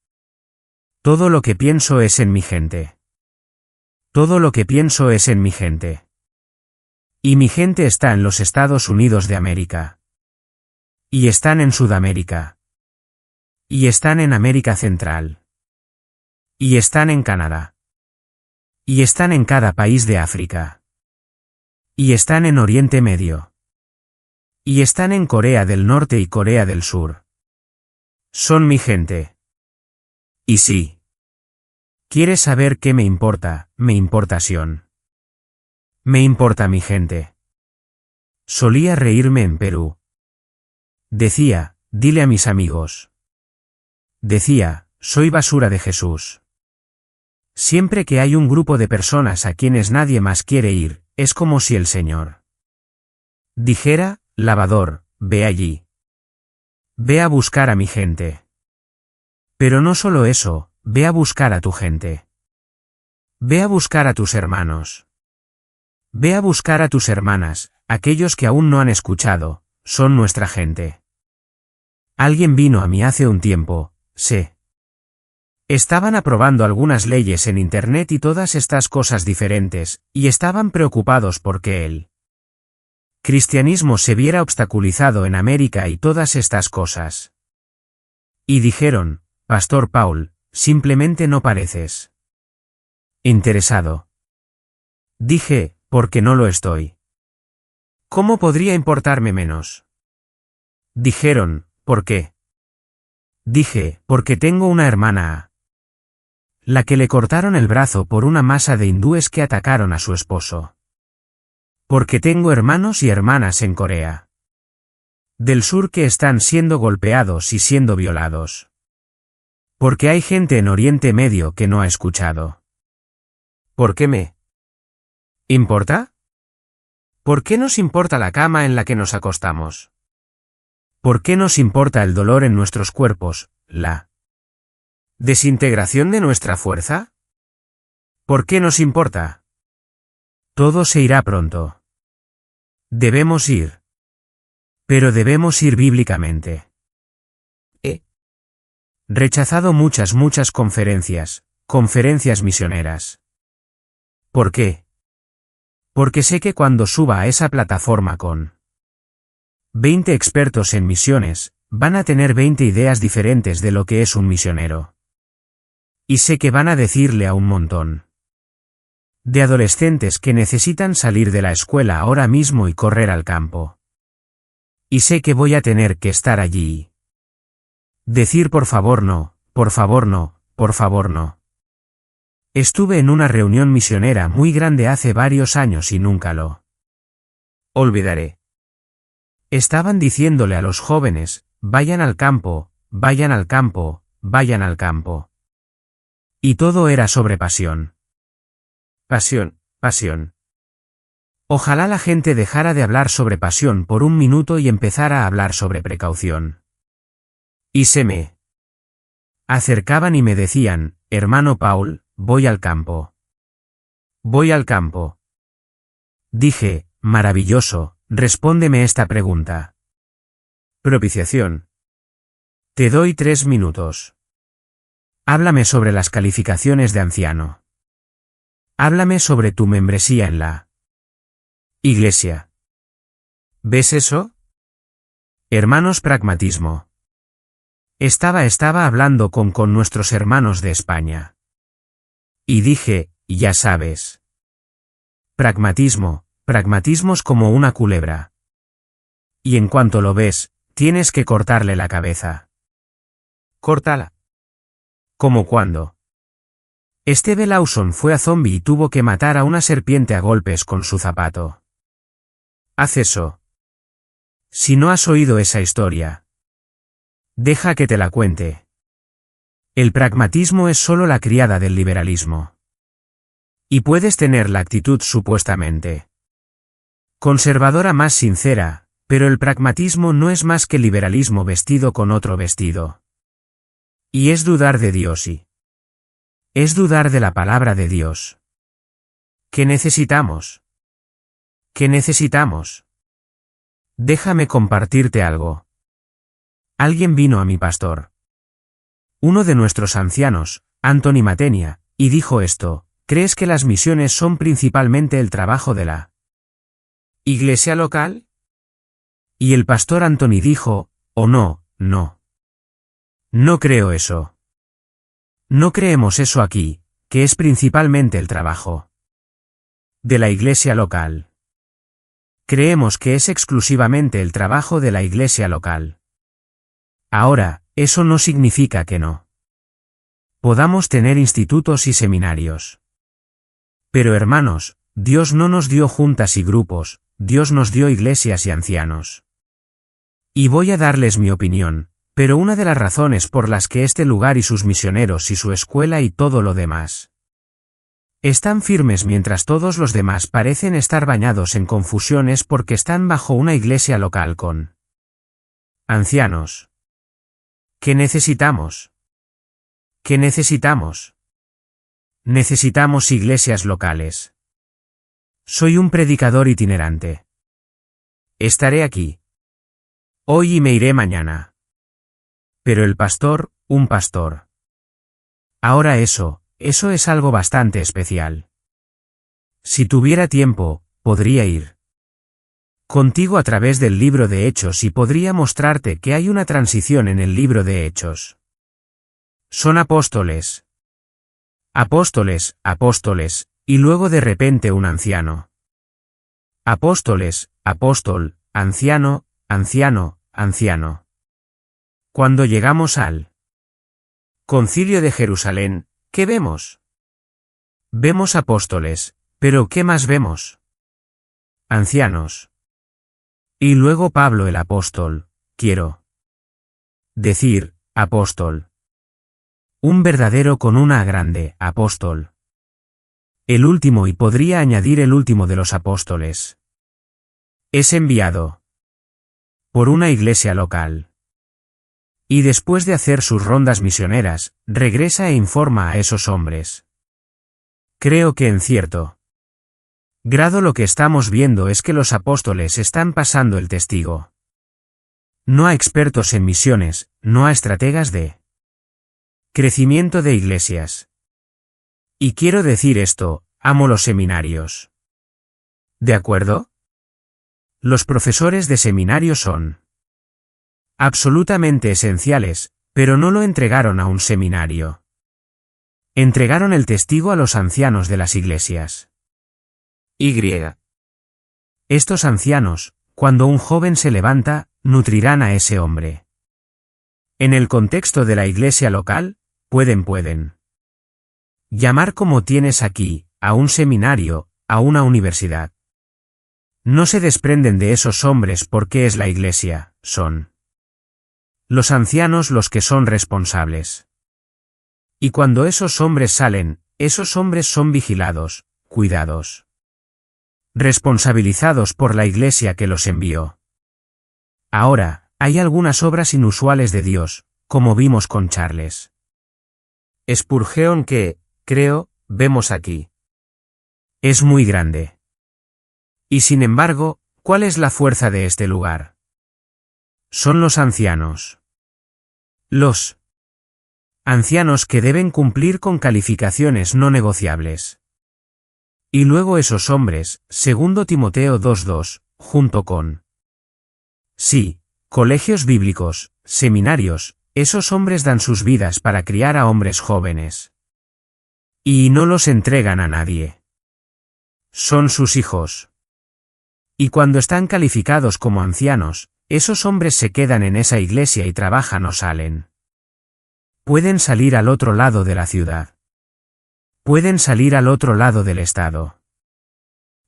Todo lo que pienso es en mi gente. Todo lo que pienso es en mi gente. Y mi gente está en los Estados Unidos de América. Y están en Sudamérica. Y están en América Central. Y están en Canadá. Y están en cada país de África. Y están en Oriente Medio. Y están en Corea del Norte y Corea del Sur. Son mi gente. Y sí. ¿Quieres saber qué me importa? Me importa Sion. Me importa mi gente. Solía reírme en Perú. Decía, dile a mis amigos. Decía, soy basura de Jesús. Siempre que hay un grupo de personas a quienes nadie más quiere ir, es como si el Señor dijera, lavador, ve allí. Ve a buscar a mi gente. Pero no solo eso, ve a buscar a tu gente. Ve a buscar a tus hermanos. Ve a buscar a tus hermanas, aquellos que aún no han escuchado, son nuestra gente. Alguien vino a mí hace un tiempo, sé. Estaban aprobando algunas leyes en Internet y todas estas cosas diferentes, y estaban preocupados porque el cristianismo se viera obstaculizado en América y todas estas cosas. Y dijeron, Pastor Paul, simplemente no pareces interesado. Dije, porque no lo estoy. ¿Cómo podría importarme menos? Dijeron, ¿por qué? Dije, porque tengo una hermana, la que le cortaron el brazo por una masa de hindúes que atacaron a su esposo. Porque tengo hermanos y hermanas en Corea del Sur que están siendo golpeados y siendo violados. Porque hay gente en Oriente Medio que no ha escuchado. ¿Por qué me importa? ¿Por qué nos importa la cama en la que nos acostamos? ¿Por qué nos importa el dolor en nuestros cuerpos, la desintegración de nuestra fuerza? ¿Por qué nos importa? Todo se irá pronto. Debemos ir. Pero debemos ir bíblicamente. He rechazado muchas conferencias misioneras. ¿Por qué? Porque sé que cuando suba a esa plataforma con 20 expertos en misiones, van a tener 20 ideas diferentes de lo que es un misionero. Y sé que van a decirle a un montón de adolescentes que necesitan salir de la escuela ahora mismo y correr al campo. Y sé que voy a tener que estar allí. Decir por favor no, por favor no, por favor no. Estuve en una reunión misionera muy grande hace varios años y nunca lo olvidaré. Estaban diciéndole a los jóvenes, vayan al campo, vayan al campo, vayan al campo. Y todo era sobre pasión. Pasión, pasión. Ojalá la gente dejara de hablar sobre pasión por un minuto y empezara a hablar sobre precaución. Y se me acercaban y me decían, hermano Paul, voy al campo. Voy al campo. Dije, maravilloso, respóndeme esta pregunta. Propiciación. Te doy 3 minutos. Háblame sobre las calificaciones de anciano. Háblame sobre tu membresía en la iglesia. ¿Ves eso? Hermanos, pragmatismo. Estaba hablando con nuestros hermanos de España. Y dije, ya sabes. Pragmatismos como una culebra. Y en cuanto lo ves, tienes que cortarle la cabeza. Córtala. ¿Cómo cuándo? Steve Lawson fue a zombie y tuvo que matar a una serpiente a golpes con su zapato. Haz eso. Si no has oído esa historia, deja que te la cuente. El pragmatismo es solo la criada del liberalismo. Y puedes tener la actitud supuestamente conservadora más sincera, pero el pragmatismo no es más que liberalismo vestido con otro vestido. Y es dudar de Dios y es dudar de la palabra de Dios. ¿Qué necesitamos? ¿Qué necesitamos? Déjame compartirte algo. Alguien vino a mi pastor, uno de nuestros ancianos, Anthony Matenia, y dijo esto: ¿crees que las misiones son principalmente el trabajo de la iglesia local? Y el pastor Anthony dijo, oh no, no. No creo eso. No creemos eso aquí, que es principalmente el trabajo de la iglesia local. Creemos que es exclusivamente el trabajo de la iglesia local. Ahora, eso no significa que no podamos tener institutos y seminarios. Pero hermanos, Dios no nos dio juntas y grupos, Dios nos dio iglesias y ancianos. Y voy a darles mi opinión, pero una de las razones por las que este lugar y sus misioneros y su escuela y todo lo demás están firmes mientras todos los demás parecen estar bañados en confusión es porque están bajo una iglesia local con ancianos. ¿Qué necesitamos? ¿Qué necesitamos? Necesitamos iglesias locales. Soy un predicador itinerante. Estaré aquí hoy y me iré mañana. Pero el pastor, un pastor. Ahora eso es algo bastante especial. Si tuviera tiempo, podría ir contigo a través del libro de Hechos y podría mostrarte que hay una transición en el libro de Hechos. Son apóstoles. Apóstoles, y luego de repente un anciano. Apóstoles, apóstol, anciano, anciano. Cuando llegamos al Concilio de Jerusalén, ¿qué vemos? Vemos apóstoles, pero ¿qué más vemos? Ancianos. Y luego Pablo el apóstol, quiero decir, apóstol. Un verdadero con una grande, apóstol. El último y podría añadir el último de los apóstoles. Es enviado por una iglesia local. Y después de hacer sus rondas misioneras, regresa e informa a esos hombres. Creo que en cierto grado lo que estamos viendo es que los apóstoles están pasando el testigo. No a expertos en misiones, no a estrategas de crecimiento de iglesias. Y quiero decir esto, amo los seminarios. ¿De acuerdo? Los profesores de seminario son absolutamente esenciales, pero no lo entregaron a un seminario. Entregaron el testigo a los ancianos de las iglesias. Estos ancianos, cuando un joven se levanta, nutrirán a ese hombre. En el contexto de la iglesia local, pueden llamar como tienes aquí, a un seminario, a una universidad. No se desprenden de esos hombres porque es la iglesia, son los ancianos los que son responsables. Y cuando esos hombres salen, esos hombres son vigilados, cuidados, responsabilizados por la iglesia que los envió. Ahora, hay algunas obras inusuales de Dios, como vimos con Charles Spurgeon que, creo, vemos aquí. Es muy grande. Y sin embargo, ¿cuál es la fuerza de este lugar? Son los ancianos. Los ancianos que deben cumplir con calificaciones no negociables. Y luego esos hombres, 2 Timoteo 2:2, junto con... Sí, colegios bíblicos, seminarios, esos hombres dan sus vidas para criar a hombres jóvenes. Y no los entregan a nadie. Son sus hijos. Y cuando están calificados como ancianos, esos hombres se quedan en esa iglesia y trabajan o salen. Pueden salir al otro lado de la ciudad. Pueden salir al otro lado del estado.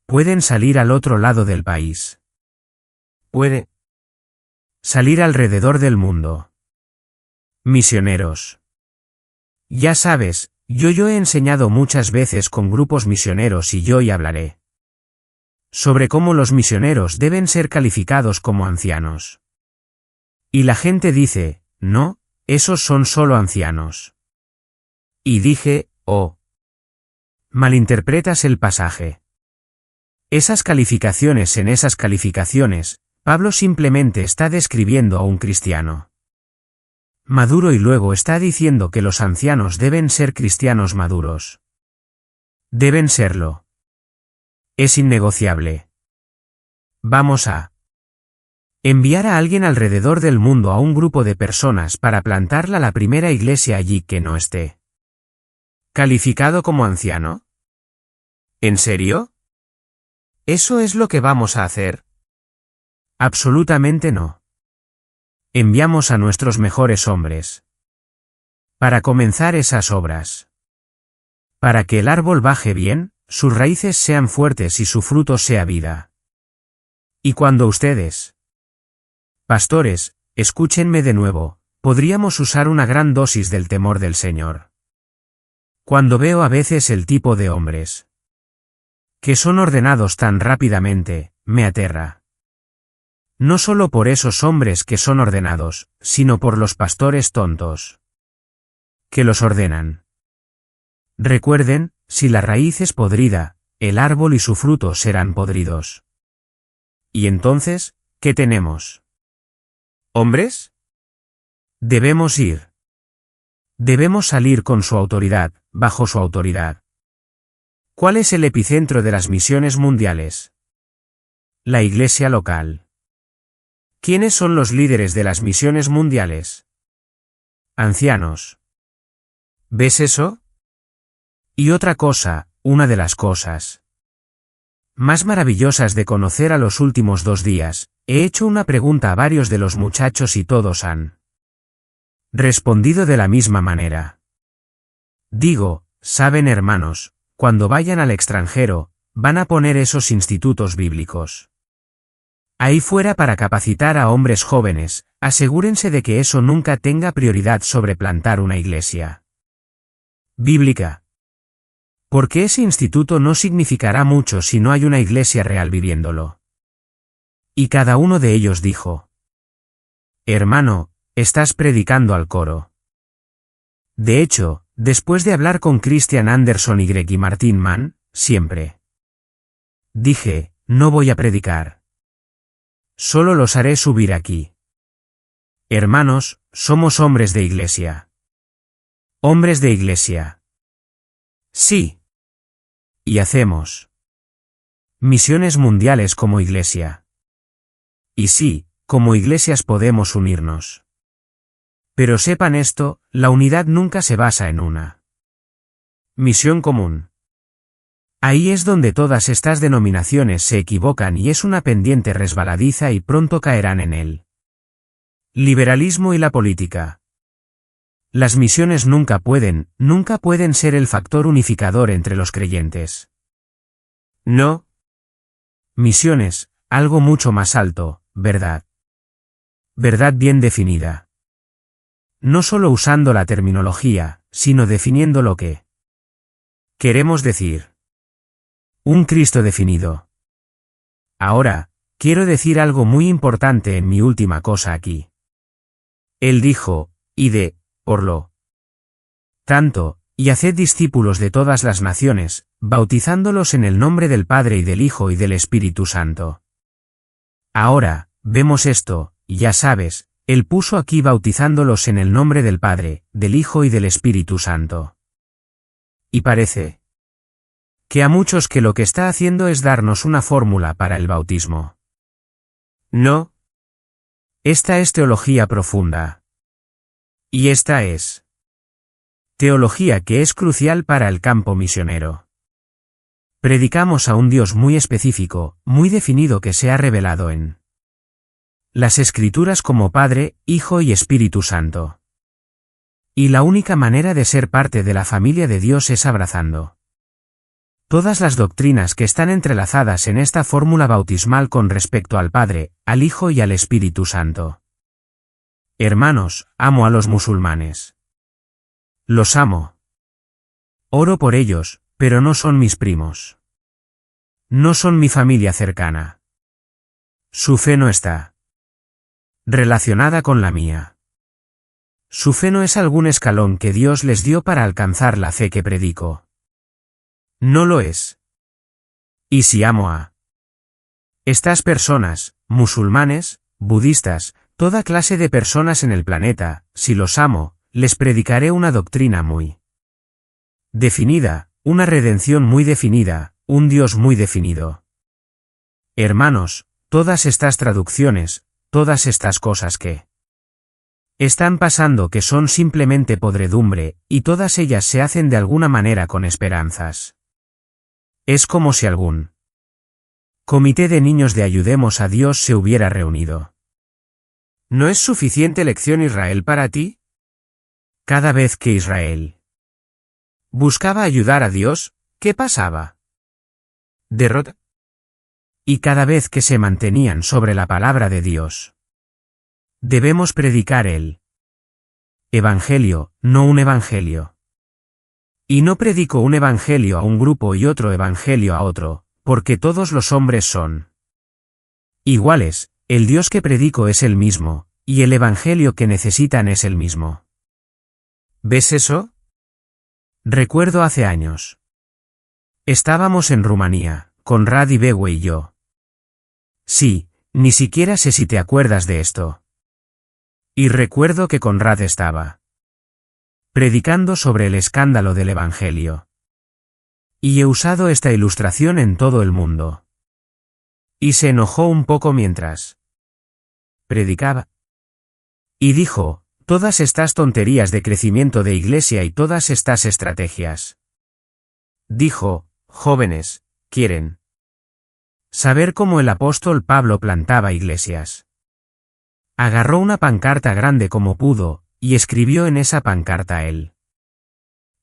Pueden salir al otro lado del país. Puede salir alrededor del mundo. Misioneros. Ya sabes, yo he enseñado muchas veces con grupos misioneros y hoy hablaré sobre cómo los misioneros deben ser calificados como ancianos. Y la gente dice, no, esos son solo ancianos. Y dije, oh. Malinterpretas el pasaje. Esas calificaciones, Pablo simplemente está describiendo a un cristiano maduro y luego está diciendo que los ancianos deben ser cristianos maduros. Deben serlo. Es innegociable. Vamos a enviar a alguien alrededor del mundo a un grupo de personas para plantarla la primera iglesia allí que no esté calificado como anciano. ¿En serio? ¿Eso es lo que vamos a hacer? Absolutamente no. Enviamos a nuestros mejores hombres para comenzar esas obras. Para que el árbol baje bien, sus raíces sean fuertes y su fruto sea vida. Y cuando ustedes, pastores, escúchenme de nuevo, podríamos usar una gran dosis del temor del Señor. Cuando veo a veces el tipo de hombres que son ordenados tan rápidamente, me aterra. No solo por esos hombres que son ordenados, sino por los pastores tontos que los ordenan. Recuerden, si la raíz es podrida, el árbol y su fruto serán podridos. ¿Y entonces, qué tenemos? ¿Hombres? Debemos ir. Debemos salir con su autoridad, bajo su autoridad. ¿Cuál es el epicentro de las misiones mundiales? La iglesia local. ¿Quiénes son los líderes de las misiones mundiales? Ancianos. ¿Ves eso? Y otra cosa, una de las cosas más maravillosas de conocer a los últimos 2 días, he hecho una pregunta a varios de los muchachos y todos han respondido de la misma manera. Digo, saben hermanos, cuando vayan al extranjero, van a poner esos institutos bíblicos ahí fuera para capacitar a hombres jóvenes, asegúrense de que eso nunca tenga prioridad sobre plantar una iglesia bíblica. Porque ese instituto no significará mucho si no hay una iglesia real viviéndolo. Y cada uno de ellos dijo: hermano, estás predicando al coro. De hecho, después de hablar con Christian Anderson y Martin Mann, siempre dije, no voy a predicar. Solo los haré subir aquí. Hermanos, somos hombres de iglesia. Hombres de iglesia. Sí. Y hacemos misiones mundiales como iglesia. Y sí, como iglesias podemos unirnos. Pero sepan esto, la unidad nunca se basa en una misión común. Ahí es donde todas estas denominaciones se equivocan y es una pendiente resbaladiza y pronto caerán en él. Liberalismo y la política. Las misiones nunca pueden ser el factor unificador entre los creyentes. No. Misiones, algo mucho más alto, verdad. Verdad bien definida. No solo usando la terminología, sino definiendo lo que queremos decir. Un Cristo definido. Ahora, quiero decir algo muy importante en mi última cosa aquí. Él dijo, id, por lo tanto, y haced discípulos de todas las naciones, bautizándolos en el nombre del Padre y del Hijo y del Espíritu Santo. Ahora, vemos esto, ya sabes, Él puso aquí bautizándolos en el nombre del Padre, del Hijo y del Espíritu Santo. Y parece que a muchos que lo que está haciendo es darnos una fórmula para el bautismo. No. Esta es teología profunda. Y esta es teología que es crucial para el campo misionero. Predicamos a un Dios muy específico, muy definido que se ha revelado en las Escrituras como Padre, Hijo y Espíritu Santo. Y la única manera de ser parte de la familia de Dios es abrazando todas las doctrinas que están entrelazadas en esta fórmula bautismal con respecto al Padre, al Hijo y al Espíritu Santo. Hermanos, amo a los musulmanes. Los amo. Oro por ellos, pero no son mis primos. No son mi familia cercana. Su fe no está relacionada con la mía. Su fe no es algún escalón que Dios les dio para alcanzar la fe que predico. No lo es. Y si amo a estas personas, musulmanes, budistas, toda clase de personas en el planeta, si los amo, les predicaré una doctrina muy definida, una redención muy definida, un Dios muy definido. Hermanos, todas estas traducciones, todas estas cosas que están pasando que son simplemente podredumbre, y todas ellas se hacen de alguna manera con esperanzas. Es como si algún comité de niños de Ayudemos a Dios se hubiera reunido. ¿No es suficiente lección Israel para ti? Cada vez que Israel buscaba ayudar a Dios, ¿qué pasaba? Derrota. Y cada vez que se mantenían sobre la palabra de Dios, debemos predicar el Evangelio, no un evangelio. Y no predico un evangelio a un grupo y otro evangelio a otro, porque todos los hombres son iguales, el Dios que predico es el mismo, y el evangelio que necesitan es el mismo. ¿Ves eso? Recuerdo hace años. Estábamos en Rumanía, Conrad y Bewe y yo. Sí, ni siquiera sé si te acuerdas de esto. Y recuerdo que Conrad estaba predicando sobre el escándalo del Evangelio. Y he usado esta ilustración en todo el mundo. Y se enojó un poco mientras predicaba. Y dijo, todas estas tonterías de crecimiento de iglesia y todas estas estrategias. Dijo, jóvenes, quieren saber cómo el apóstol Pablo plantaba iglesias. Agarró una pancarta grande como pudo, y escribió en esa pancarta el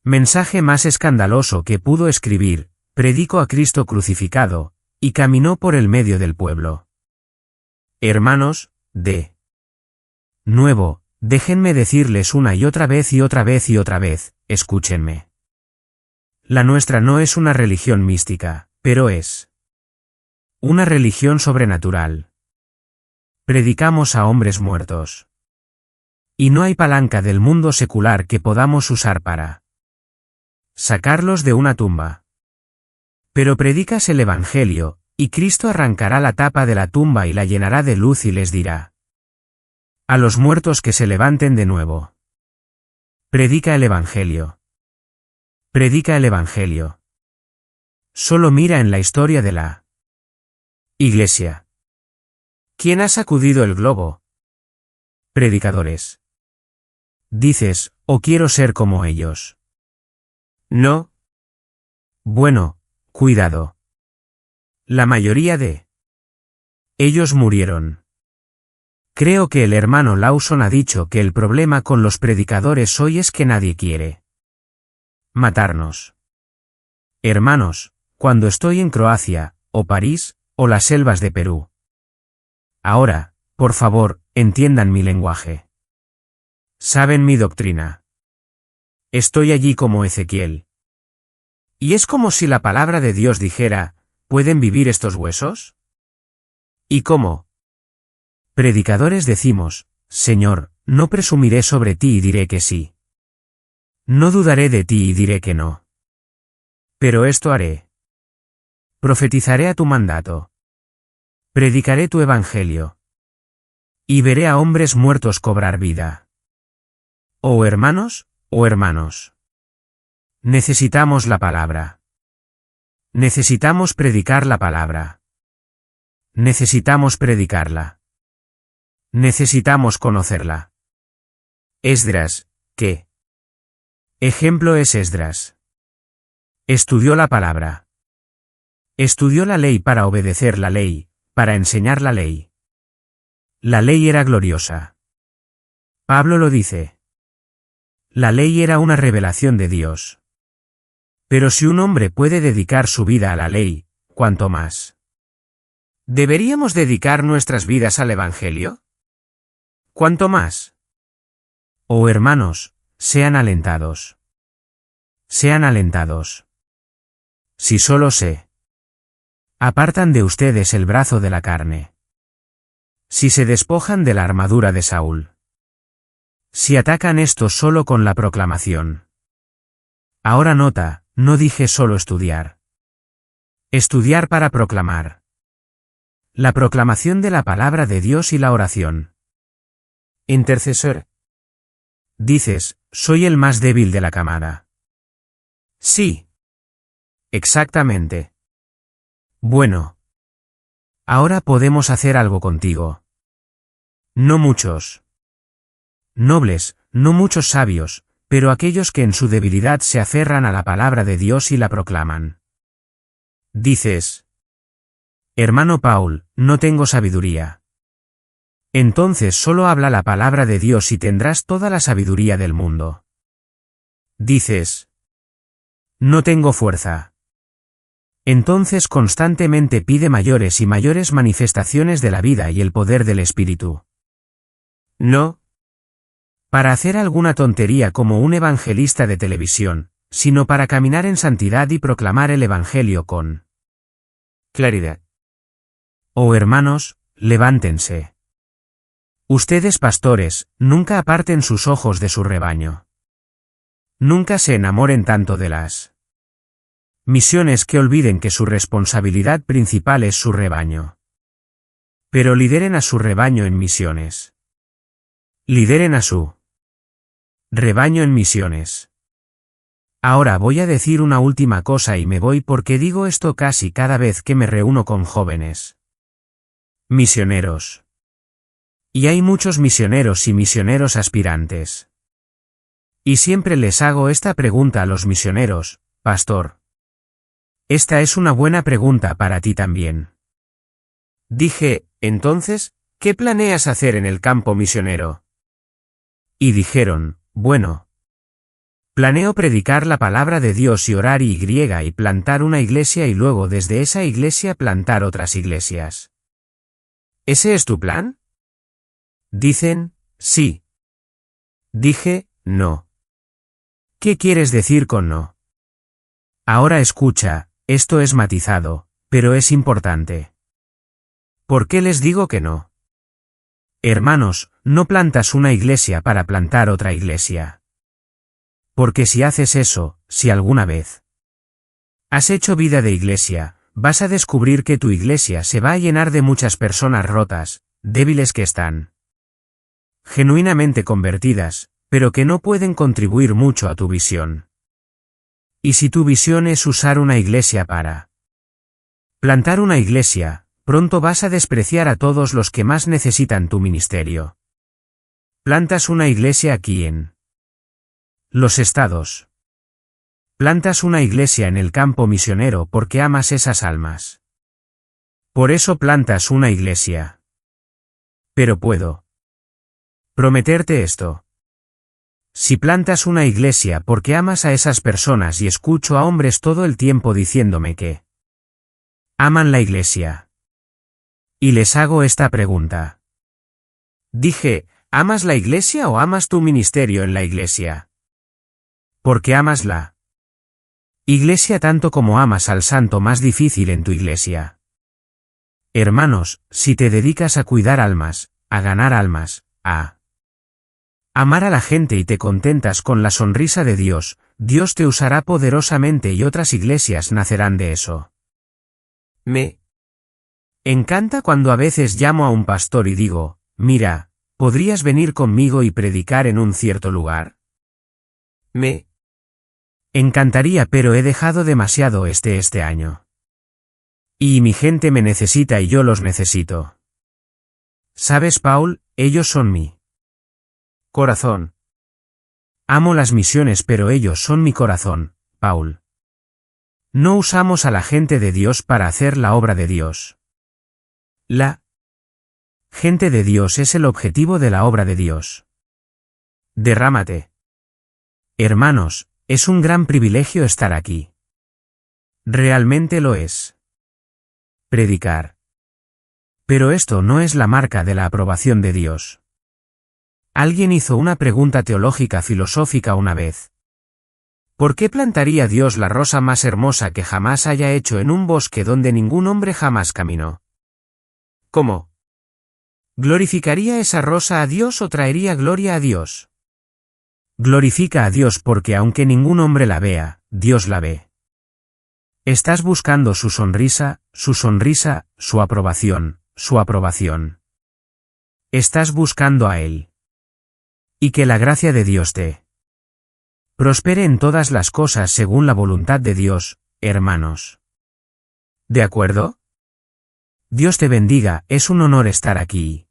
mensaje más escandaloso que pudo escribir, predico a Cristo crucificado, y caminó por el medio del pueblo. Hermanos, de nuevo, déjenme decirles una y otra vez y otra vez y otra vez, escúchenme. La nuestra no es una religión mística, pero es una religión sobrenatural. Predicamos a hombres muertos. Y no hay palanca del mundo secular que podamos usar para sacarlos de una tumba. Pero predicas el Evangelio, y Cristo arrancará la tapa de la tumba y la llenará de luz y les dirá a los muertos que se levanten de nuevo. Predica el Evangelio. Predica el Evangelio. Solo mira en la historia de la Iglesia. ¿Quién ha sacudido el globo? Predicadores. Dices, oh quiero ser como ellos. No. Bueno, cuidado. La mayoría de ellos murieron. Creo que el hermano Lawson ha dicho que el problema con los predicadores hoy es que nadie quiere matarnos. Hermanos, cuando estoy en Croacia, o París, o las selvas de Perú. Ahora, por favor, entiendan mi lenguaje. Saben mi doctrina. Estoy allí como Ezequiel. Y es como si la palabra de Dios dijera, ¿pueden vivir estos huesos? ¿Y cómo? Predicadores decimos, Señor, no presumiré sobre ti y diré que sí. No dudaré de ti y diré que no. Pero esto haré. Profetizaré a tu mandato. Predicaré tu evangelio. Y veré a hombres muertos cobrar vida. Oh hermanos, necesitamos la palabra. Necesitamos predicar la palabra. Necesitamos predicarla. Necesitamos conocerla. Esdras, ¿qué ejemplo es Esdras? Estudió la palabra. Estudió la ley para obedecer la ley, para enseñar la ley. La ley era gloriosa. Pablo lo dice. La ley era una revelación de Dios. Pero si un hombre puede dedicar su vida a la ley, ¿cuánto más? ¿Deberíamos dedicar nuestras vidas al Evangelio? ¿Cuánto más? Oh hermanos, sean alentados. Sean alentados. Si solo se apartan de ustedes el brazo de la carne. Si se despojan de la armadura de Saúl. Si atacan esto solo con la proclamación. Ahora nota, no dije solo estudiar. Estudiar para proclamar. La proclamación de la palabra de Dios y la oración. Intercesor. Dices, soy el más débil de la camada. Sí. Exactamente. Bueno. Ahora podemos hacer algo contigo. No muchos nobles, no muchos sabios, pero aquellos que en su debilidad se aferran a la palabra de Dios y la proclaman. Dices, hermano Paul, no tengo sabiduría. Entonces solo habla la palabra de Dios y tendrás toda la sabiduría del mundo. Dices, no tengo fuerza. Entonces constantemente pide mayores y mayores manifestaciones de la vida y el poder del Espíritu. No para hacer alguna tontería como un evangelista de televisión, sino para caminar en santidad y proclamar el Evangelio con claridad. Oh hermanos, levántense. Ustedes pastores, nunca aparten sus ojos de su rebaño. Nunca se enamoren tanto de las misiones que olviden que su responsabilidad principal es su rebaño. Pero lideren a su rebaño en misiones. Lideren a su rebaño en misiones. Ahora voy a decir una última cosa y me voy porque digo esto casi cada vez que me reúno con jóvenes misioneros. Y hay muchos misioneros y misioneros aspirantes. Y siempre les hago esta pregunta a los misioneros, pastor. Esta es una buena pregunta para ti también. Dije, entonces, ¿qué planeas hacer en el campo misionero? Y dijeron, bueno. Planeo predicar la palabra de Dios y orar y plantar una iglesia y luego desde esa iglesia plantar otras iglesias. ¿Ese es tu plan? Dicen, sí. Dije, no. ¿Qué quieres decir con no? Ahora escucha, esto es matizado, pero es importante. ¿Por qué les digo que no? Hermanos, no plantas una iglesia para plantar otra iglesia. Porque si haces eso, si alguna vez has hecho vida de iglesia, vas a descubrir que tu iglesia se va a llenar de muchas personas rotas, débiles que están genuinamente convertidas, pero que no pueden contribuir mucho a tu visión. Y si tu visión es usar una iglesia para plantar una iglesia, pronto vas a despreciar a todos los que más necesitan tu ministerio. Plantas una iglesia aquí en los estados. Plantas una iglesia en el campo misionero porque amas esas almas. Por eso plantas una iglesia. Pero puedo prometerte esto. Si plantas una iglesia porque amas a esas personas y escucho a hombres todo el tiempo diciéndome que aman la iglesia. Y les hago esta pregunta. Dije, ¿amas la iglesia o amas tu ministerio en la iglesia? Porque amas la iglesia tanto como amas al santo más difícil en tu iglesia. Hermanos, si te dedicas a cuidar almas, a ganar almas, a amar a la gente y te contentas con la sonrisa de Dios, Dios te usará poderosamente y otras iglesias nacerán de eso. Me encanta cuando a veces llamo a un pastor y digo, mira, ¿podrías venir conmigo y predicar en un cierto lugar? Me encantaría, pero he dejado demasiado este año. Y mi gente me necesita y yo los necesito. ¿Sabes, Paul? Ellos son mi corazón. Amo las misiones, pero ellos son mi corazón, Paul. No usamos a la gente de Dios para hacer la obra de Dios. La gente de Dios es el objetivo de la obra de Dios. Derrámate. Hermanos, es un gran privilegio estar aquí. Realmente lo es. Predicar. Pero esto no es la marca de la aprobación de Dios. Alguien hizo una pregunta teológica filosófica una vez. ¿Por qué plantaría Dios la rosa más hermosa que jamás haya hecho en un bosque donde ningún hombre jamás caminó? ¿Cómo? ¿Glorificaría esa rosa a Dios o traería gloria a Dios? Glorifica a Dios porque aunque ningún hombre la vea, Dios la ve. Estás buscando su sonrisa, su aprobación, su aprobación. Estás buscando a Él. Y que la gracia de Dios te prospere en todas las cosas según la voluntad de Dios, hermanos. ¿De acuerdo? Dios te bendiga, es un honor estar aquí.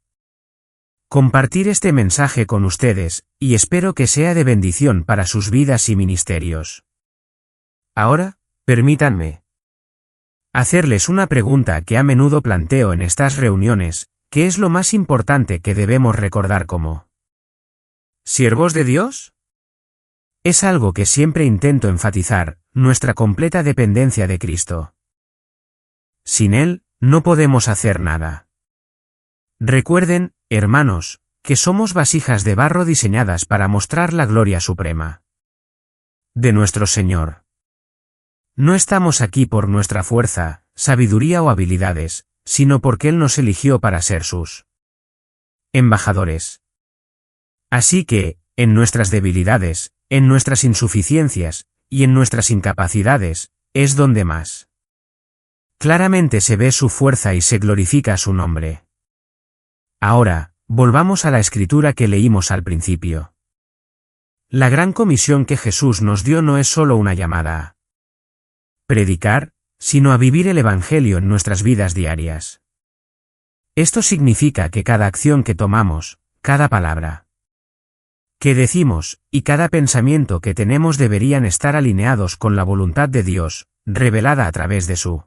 Compartir este mensaje con ustedes, y espero que sea de bendición para sus vidas y ministerios. Ahora, permítanme hacerles una pregunta que a menudo planteo en estas reuniones: ¿qué es lo más importante que debemos recordar como siervos de Dios? Es algo que siempre intento enfatizar: nuestra completa dependencia de Cristo. Sin Él, no podemos hacer nada. Recuerden, hermanos, que somos vasijas de barro diseñadas para mostrar la gloria suprema de nuestro Señor. No estamos aquí por nuestra fuerza, sabiduría o habilidades, sino porque Él nos eligió para ser sus embajadores. Así que, en nuestras debilidades, en nuestras insuficiencias, y en nuestras incapacidades, es donde más claramente se ve su fuerza y se glorifica su nombre. Ahora, volvamos a la escritura que leímos al principio. La gran comisión que Jesús nos dio no es solo una llamada a predicar, sino a vivir el Evangelio en nuestras vidas diarias. Esto significa que cada acción que tomamos, cada palabra que decimos, y cada pensamiento que tenemos deberían estar alineados con la voluntad de Dios, revelada a través de su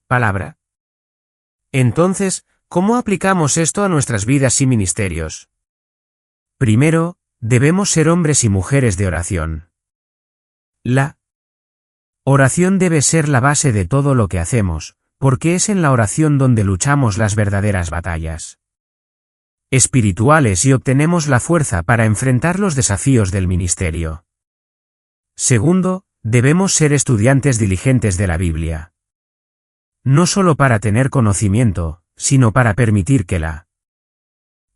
palabra. Entonces, ¿cómo aplicamos esto a nuestras vidas y ministerios? Primero, debemos ser hombres y mujeres de oración. La oración debe ser la base de todo lo que hacemos, porque es en la oración donde luchamos las verdaderas batallas espirituales y obtenemos la fuerza para enfrentar los desafíos del ministerio. Segundo, debemos ser estudiantes diligentes de la Biblia. No solo para tener conocimiento, sino para permitir que la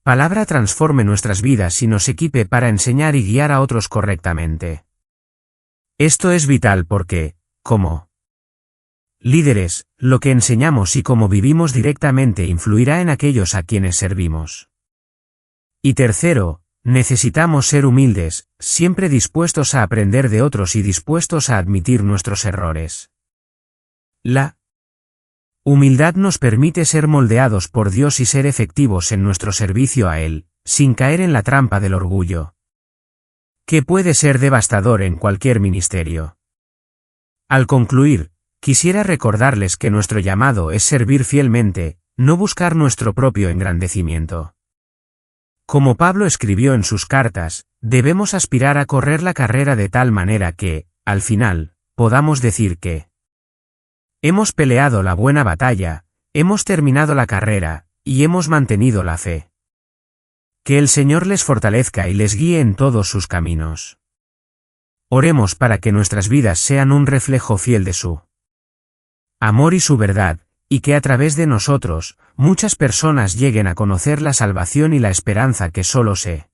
palabra transforme nuestras vidas y nos equipe para enseñar y guiar a otros correctamente. Esto es vital porque, como líderes, lo que enseñamos y cómo vivimos directamente influirá en aquellos a quienes servimos. Y tercero, necesitamos ser humildes, siempre dispuestos a aprender de otros y dispuestos a admitir nuestros errores. La humildad nos permite ser moldeados por Dios y ser efectivos en nuestro servicio a Él, sin caer en la trampa del orgullo, que puede ser devastador en cualquier ministerio. Al concluir, quisiera recordarles que nuestro llamado es servir fielmente, no buscar nuestro propio engrandecimiento. Como Pablo escribió en sus cartas, debemos aspirar a correr la carrera de tal manera que, al final, podamos decir que hemos peleado la buena batalla, hemos terminado la carrera, y hemos mantenido la fe. Que el Señor les fortalezca y les guíe en todos sus caminos. Oremos para que nuestras vidas sean un reflejo fiel de su amor y su verdad, y que a través de nosotros, muchas personas lleguen a conocer la salvación y la esperanza que solo se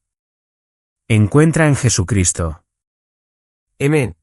encuentra en Jesucristo. Amén.